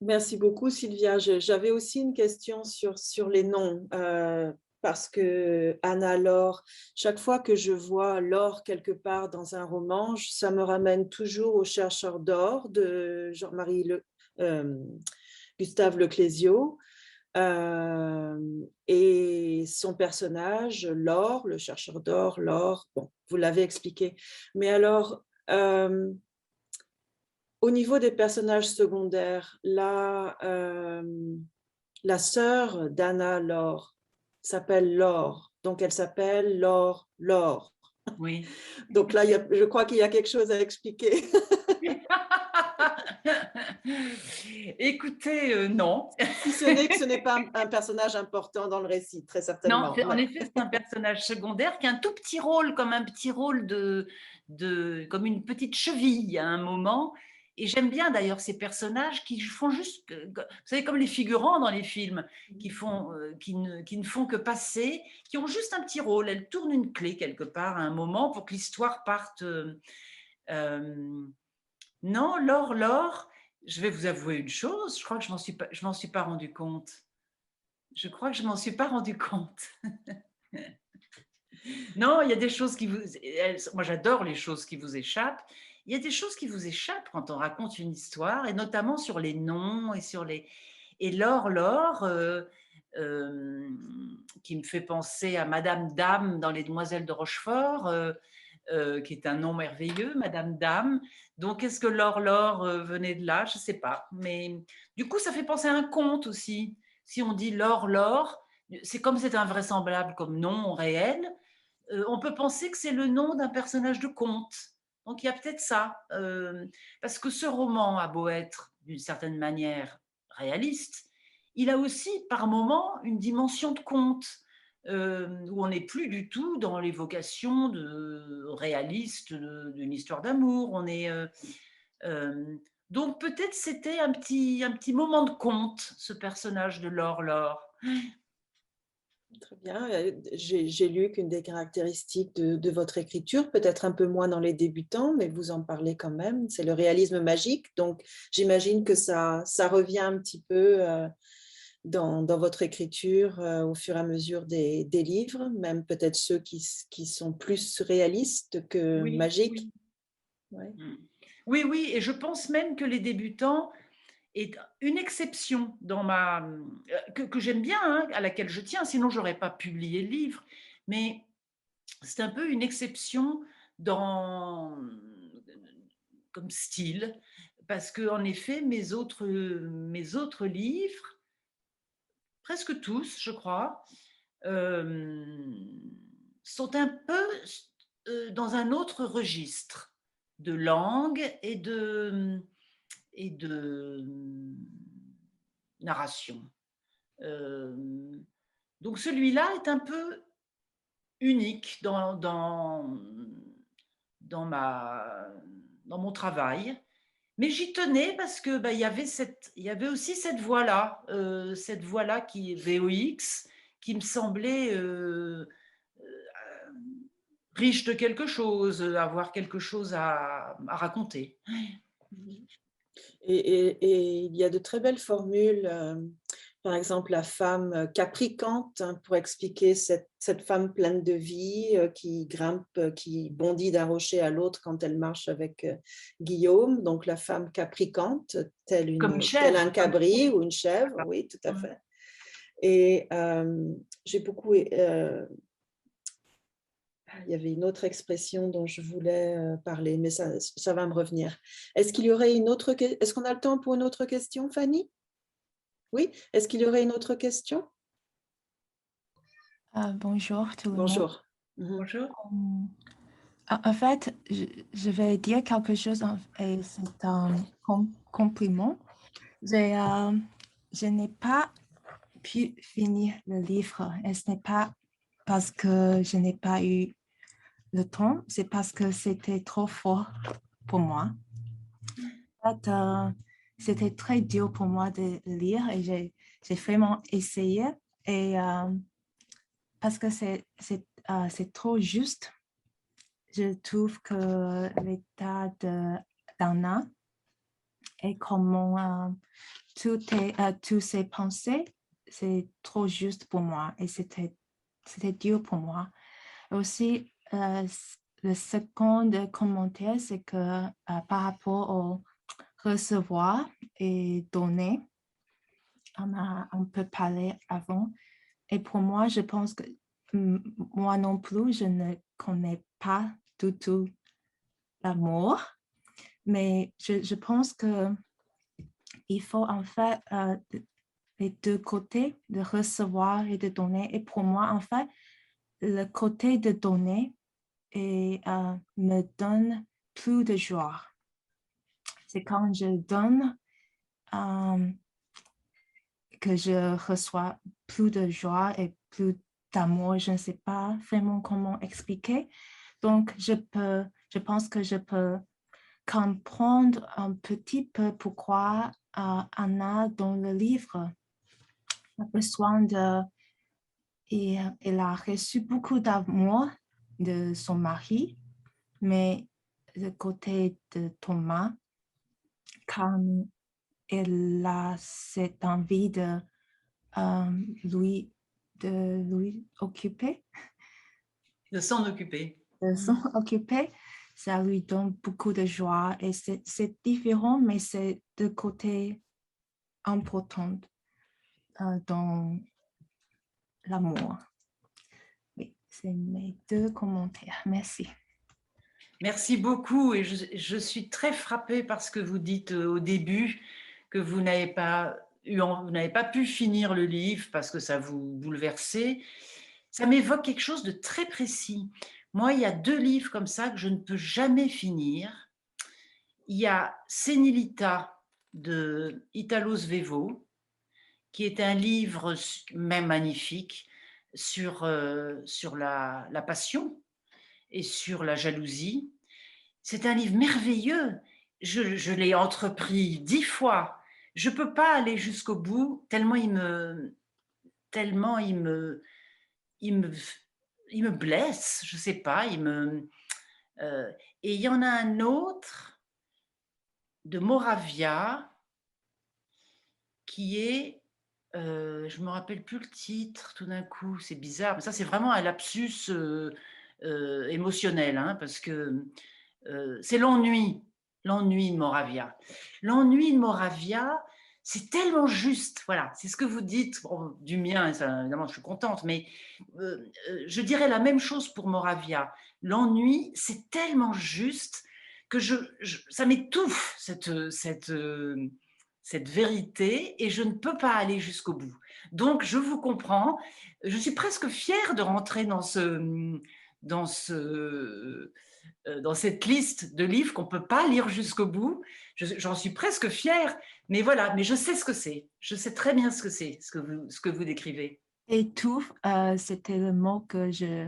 Merci beaucoup, Sylvia. J'avais aussi une question sur les noms, parce que Anna-Laure, chaque fois que je vois Laure quelque part dans un roman, ça me ramène toujours au Chercheur d'or de Gustave Leclésio, et son personnage, Laure, le Chercheur d'or, Laure, bon, vous l'avez expliqué. Mais alors... au niveau des personnages secondaires, la sœur d'Anna-Laure s'appelle Laure, donc elle s'appelle Laure. Oui. Donc là, je crois qu'il y a quelque chose à expliquer. Écoutez, non. Si ce n'est que ce n'est pas un personnage important dans le récit, très certainement. Non, en effet, c'est un personnage secondaire qui a un tout petit rôle, comme un petit rôle comme une petite cheville à un moment. Et j'aime bien d'ailleurs ces personnages qui font juste, vous savez, comme les figurants dans les films, qui ne font que passer, qui ont juste un petit rôle. Elles tournent une clé quelque part à un moment pour que l'histoire parte. Non, Laure, je vais vous avouer une chose, je crois que je m'en suis pas rendu compte. Je crois que je m'en suis pas rendu compte. Non, il y a des choses qui vous... Moi, j'adore les choses qui vous échappent. Il y a des choses qui vous échappent quand on raconte une histoire, et notamment sur les noms et sur les... Et Laure, qui me fait penser à Madame Dame dans Les Demoiselles de Rochefort, qui est un nom merveilleux, Madame Dame. Donc, est-ce que Laure venait de là? Je ne sais pas. Mais du coup, ça fait penser à un conte aussi. Si on dit Laure, c'est comme c'est invraisemblable comme nom réel, on peut penser que c'est le nom d'un personnage de conte. Donc il y a peut-être ça. Parce que ce roman a beau être d'une certaine manière réaliste, il a aussi par moments une dimension de conte, où on n'est plus du tout dans l'évocation réaliste d'une histoire d'amour. Donc peut-être c'était un petit moment de conte, ce personnage de Laure. Très bien. J'ai lu qu'une des caractéristiques de votre écriture, peut-être un peu moins dans les débutants, mais vous en parlez quand même, c'est le réalisme magique. Donc, j'imagine que ça revient un petit peu dans votre écriture au fur et à mesure des livres, même peut-être ceux qui sont plus réalistes que magiques. Oui. Ouais. Oui, et je pense même que les débutants est une exception que j'aime bien, hein, à laquelle je tiens, sinon je n'aurais pas publié le livre, mais c'est un peu une exception comme style, parce qu'en effet, mes autres livres, presque tous, je crois, sont un peu dans un autre registre de langue et de narration. Donc celui-là est un peu unique dans mon travail, mais j'y tenais parce que il y avait aussi cette voix-là qui est VOX, qui me semblait riche de quelque chose, avoir quelque chose à raconter. Et il y a de très belles formules, par exemple la femme capricante, hein, pour expliquer cette femme pleine de vie qui grimpe, qui bondit d'un rocher à l'autre quand elle marche avec Guillaume. Donc la femme capricante, telle un cabri ou une chèvre, oui, tout à fait. Et j'ai beaucoup... il y avait une autre expression dont je voulais parler, mais ça va me revenir. Est-ce qu'on a le temps pour une autre question, Fanny? Oui? Est-ce qu'il y aurait une autre question? Bonjour tout le monde. Bonjour. Bonjour. En fait, je vais dire quelque chose et c'est un compliment. Je n'ai pas pu finir le livre et ce n'est pas parce que je n'ai pas eu le temps, c'est parce que c'était trop fort pour moi. En fait, c'était très dur pour moi de lire et j'ai vraiment essayé et parce que c'est trop juste. Je trouve que l'état d'Anna et comment toutes ses pensées, c'est trop juste pour moi et c'était dur pour moi. Aussi, le second commentaire, c'est que par rapport au recevoir et donner, on peut parler avant. Et pour moi, je pense que moi non plus, je ne connais pas du tout l'amour, mais je pense qu'il faut en fait les deux côtés, de recevoir et de donner. Et pour moi, en fait, le côté de donner me donne plus de joie. C'est quand je donne que je reçois plus de joie et plus d'amour. Je ne sais pas vraiment comment expliquer. Donc, je pense que je peux comprendre un petit peu pourquoi Anna, dans le livre, a besoin elle a reçu beaucoup d'amour de son mari, mais le côté de Thomas, quand elle a cette envie de lui occuper. De s'en occuper. Ça lui donne beaucoup de joie et c'est différent, mais c'est de côté important dans l'amour. Oui, c'est mes deux commentaires. Merci. Merci beaucoup et je suis très frappée par ce que vous dites au début, que vous n'avez pas pu finir le livre parce que ça vous bouleversait. Ça m'évoque quelque chose de très précis. Moi, il y a 2 livres comme ça que je ne peux jamais finir. Il y a Sénilita de Italo Svevo, qui est un livre même magnifique sur la passion et sur la jalousie. C'est un livre merveilleux. Je l'ai entrepris 10 fois. Je ne peux pas aller jusqu'au bout tellement il me blesse, je ne sais pas. Et il y en a un autre de Moravia qui est, je ne me rappelle plus le titre tout d'un coup, c'est bizarre, mais ça c'est vraiment un lapsus émotionnel, hein, parce que c'est l'ennui de Moravia. L'ennui de Moravia, c'est tellement juste, voilà, c'est ce que vous dites, bon, du mien, et ça, évidemment je suis contente, mais je dirais la même chose pour Moravia. L'ennui, c'est tellement juste que ça m'étouffe, cette vérité, et je ne peux pas aller jusqu'au bout. Donc, je vous comprends, je suis presque fière de rentrer dans cette liste de livres qu'on ne peut pas lire jusqu'au bout. J'en suis presque fière, mais voilà, mais je sais ce que c'est. Je sais très bien ce que c'est, ce que vous décrivez. Étouffe, c'était le mot que je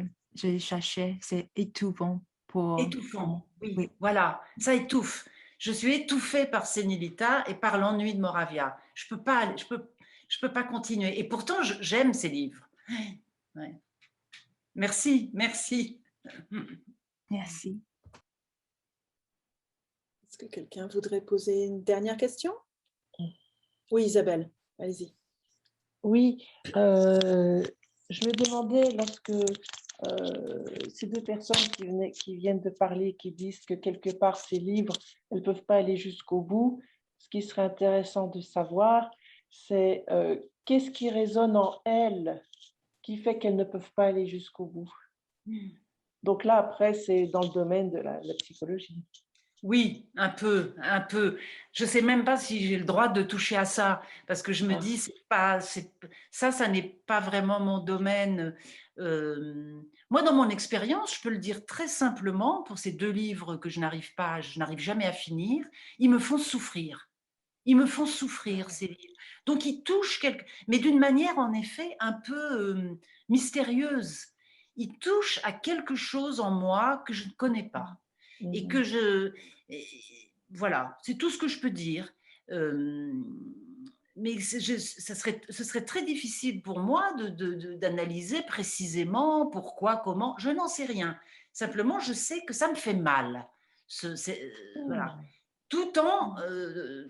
cherchais, c'est étouffant. Étouffant, oui, voilà, ça étouffe. Je suis étouffée par Senilita et par l'ennui de Moravia. Je peux pas continuer. Et pourtant, j'aime ces livres. Ouais. Merci. Merci. Est-ce que quelqu'un voudrait poser une dernière question? Oui, Isabelle, allez-y. Oui, je me demandais, lorsque ces deux personnes qui viennent de parler, qui disent que quelque part ces livres, elles ne peuvent pas aller jusqu'au bout, ce qui serait intéressant de savoir, c'est qu'est-ce qui résonne en elles qui fait qu'elles ne peuvent pas aller jusqu'au bout. Donc là, après, c'est dans le domaine de la psychologie. Oui, un peu. Je ne sais même pas si j'ai le droit de toucher à ça, parce que je me dis, ça n'est pas vraiment mon domaine. Moi, dans mon expérience, je peux le dire très simplement, pour ces deux livres que je n'arrive jamais à finir, ils me font souffrir. Ils me font souffrir, ces livres. Donc, ils touchent mais d'une manière, en effet, un peu mystérieuse. Ils touchent à quelque chose en moi que je ne connais pas. Et que voilà, c'est tout ce que je peux dire. Mais ce serait très difficile pour moi d'analyser précisément pourquoi, comment. Je n'en sais rien. Simplement, je sais que ça me fait mal. Voilà. Tout en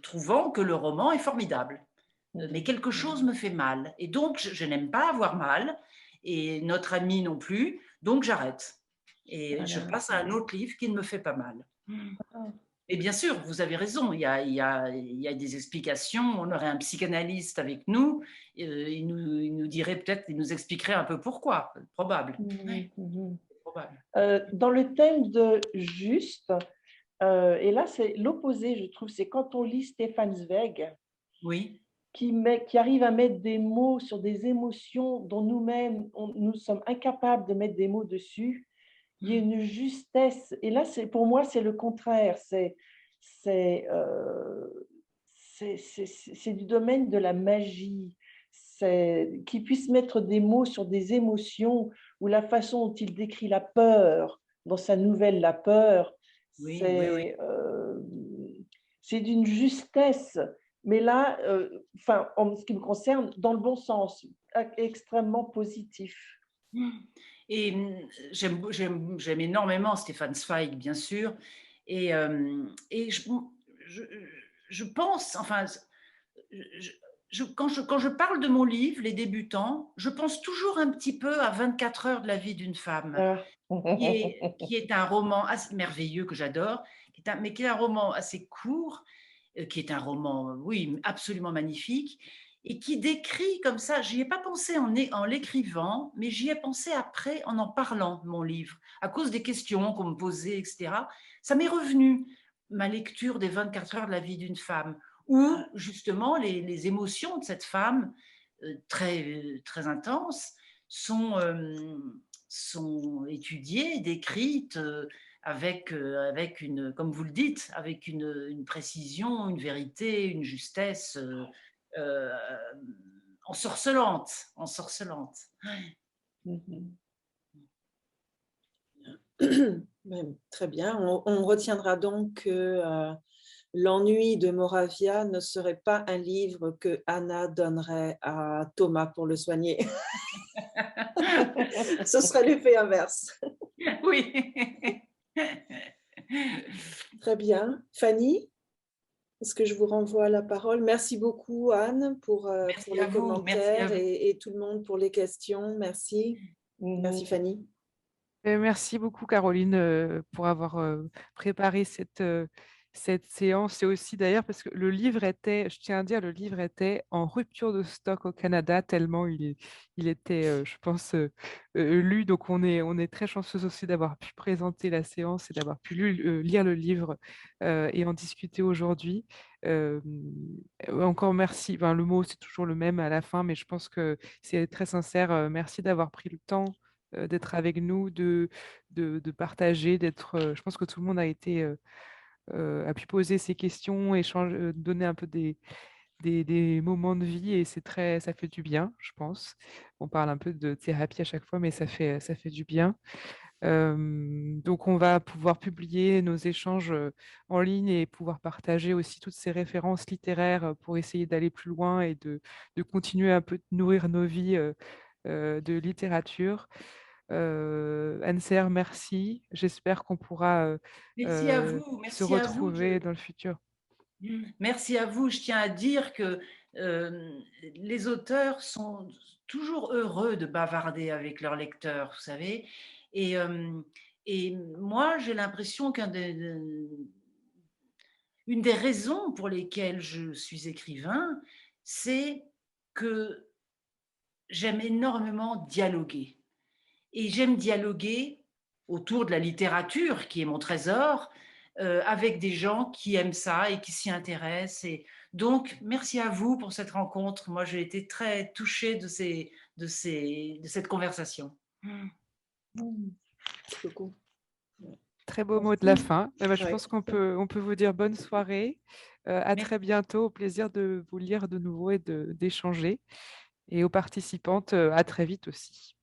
trouvant que le roman est formidable. Mais quelque chose me fait mal. Et donc, je n'aime pas avoir mal. Et notre ami non plus. Donc, j'arrête. Et je passe à un autre livre qui ne me fait pas mal. Et bien sûr, vous avez raison, il y a des explications. On aurait un psychanalyste avec nous, il nous dirait peut-être, il nous expliquerait un peu pourquoi, probable. Probable. Dans le thème de juste, et là c'est l'opposé, je trouve, c'est quand on lit Stefan Zweig, oui. qui arrive à mettre des mots sur des émotions dont nous-mêmes, nous sommes incapables de mettre des mots dessus. Il y a une justesse, et là, pour moi, c'est le contraire, c'est du domaine de la magie, qu'il puisse mettre des mots sur des émotions, ou la façon dont il décrit la peur, dans sa nouvelle La Peur, oui. C'est d'une justesse, mais là, en ce qui me concerne, dans le bon sens, extrêmement positif. Et j'aime énormément Stefan Zweig, bien sûr. Et je pense, enfin, quand je parle de mon livre, Les débutants, je pense toujours un petit peu à 24 heures de la vie d'une femme, qui est un roman assez merveilleux que j'adore, mais qui est un roman assez court, qui est un roman, oui, absolument magnifique, et qui décrit comme ça, j'y ai pas pensé en l'écrivant, mais j'y ai pensé après en parlant de mon livre, à cause des questions qu'on me posait, etc. Ça m'est revenu, ma lecture des 24 heures de la vie d'une femme, où justement les émotions de cette femme, très, très intenses, sont étudiées, décrites avec une, comme vous le dites, avec une précision, une vérité, une justesse ensorcelante, ensorcelante. Très bien. On retiendra donc que L'ennui de Moravia ne serait pas un livre que Anna donnerait à Thomas pour le soigner. Ce serait l'effet inverse. Oui. Très bien. Fanny, est-ce que je vous renvoie la parole? Merci beaucoup, Anne, pour les commentaires et tout le monde pour les questions. Merci. Merci, Fanny. Merci beaucoup, Caroline, pour avoir préparé cette séance. Et aussi d'ailleurs, parce que le livre était, je tiens à dire, le livre était en rupture de stock au Canada, tellement il était, je pense, lu. Donc, on est très chanceuse aussi d'avoir pu présenter la séance et d'avoir pu lire le livre et en discuter aujourd'hui. Encore merci. Ben, le mot, c'est toujours le même à la fin, mais je pense que c'est très sincère. Merci d'avoir pris le temps d'être avec nous, de partager, d'être. Je pense que tout le monde a pu poser ses questions, échanger, donner un peu des moments de vie et ça fait du bien, je pense. On parle un peu de thérapie à chaque fois, mais ça fait du bien. Donc, on va pouvoir publier nos échanges en ligne et pouvoir partager aussi toutes ces références littéraires pour essayer d'aller plus loin et de continuer un peu de nourrir nos vies de littérature. Anne-Serre, merci. J'espère qu'on pourra Merci à vous. se Merci à vous. retrouver dans le futur. Merci à vous. Je tiens à dire que les auteurs sont toujours heureux de bavarder avec leurs lecteurs, vous savez. Et moi, j'ai l'impression une des raisons pour lesquelles je suis écrivain, c'est que j'aime énormément dialoguer. Et j'aime dialoguer autour de la littérature, qui est mon trésor, avec des gens qui aiment ça et qui s'y intéressent. Et donc, merci à vous pour cette rencontre. Moi, j'ai été très touchée de cette conversation. Merci beaucoup. Très beau mot de la fin. Je Ouais. pense qu'on peut vous dire bonne soirée. À Merci. très bientôt. Au plaisir de vous lire de nouveau et d'échanger. Et aux participantes, à très vite aussi.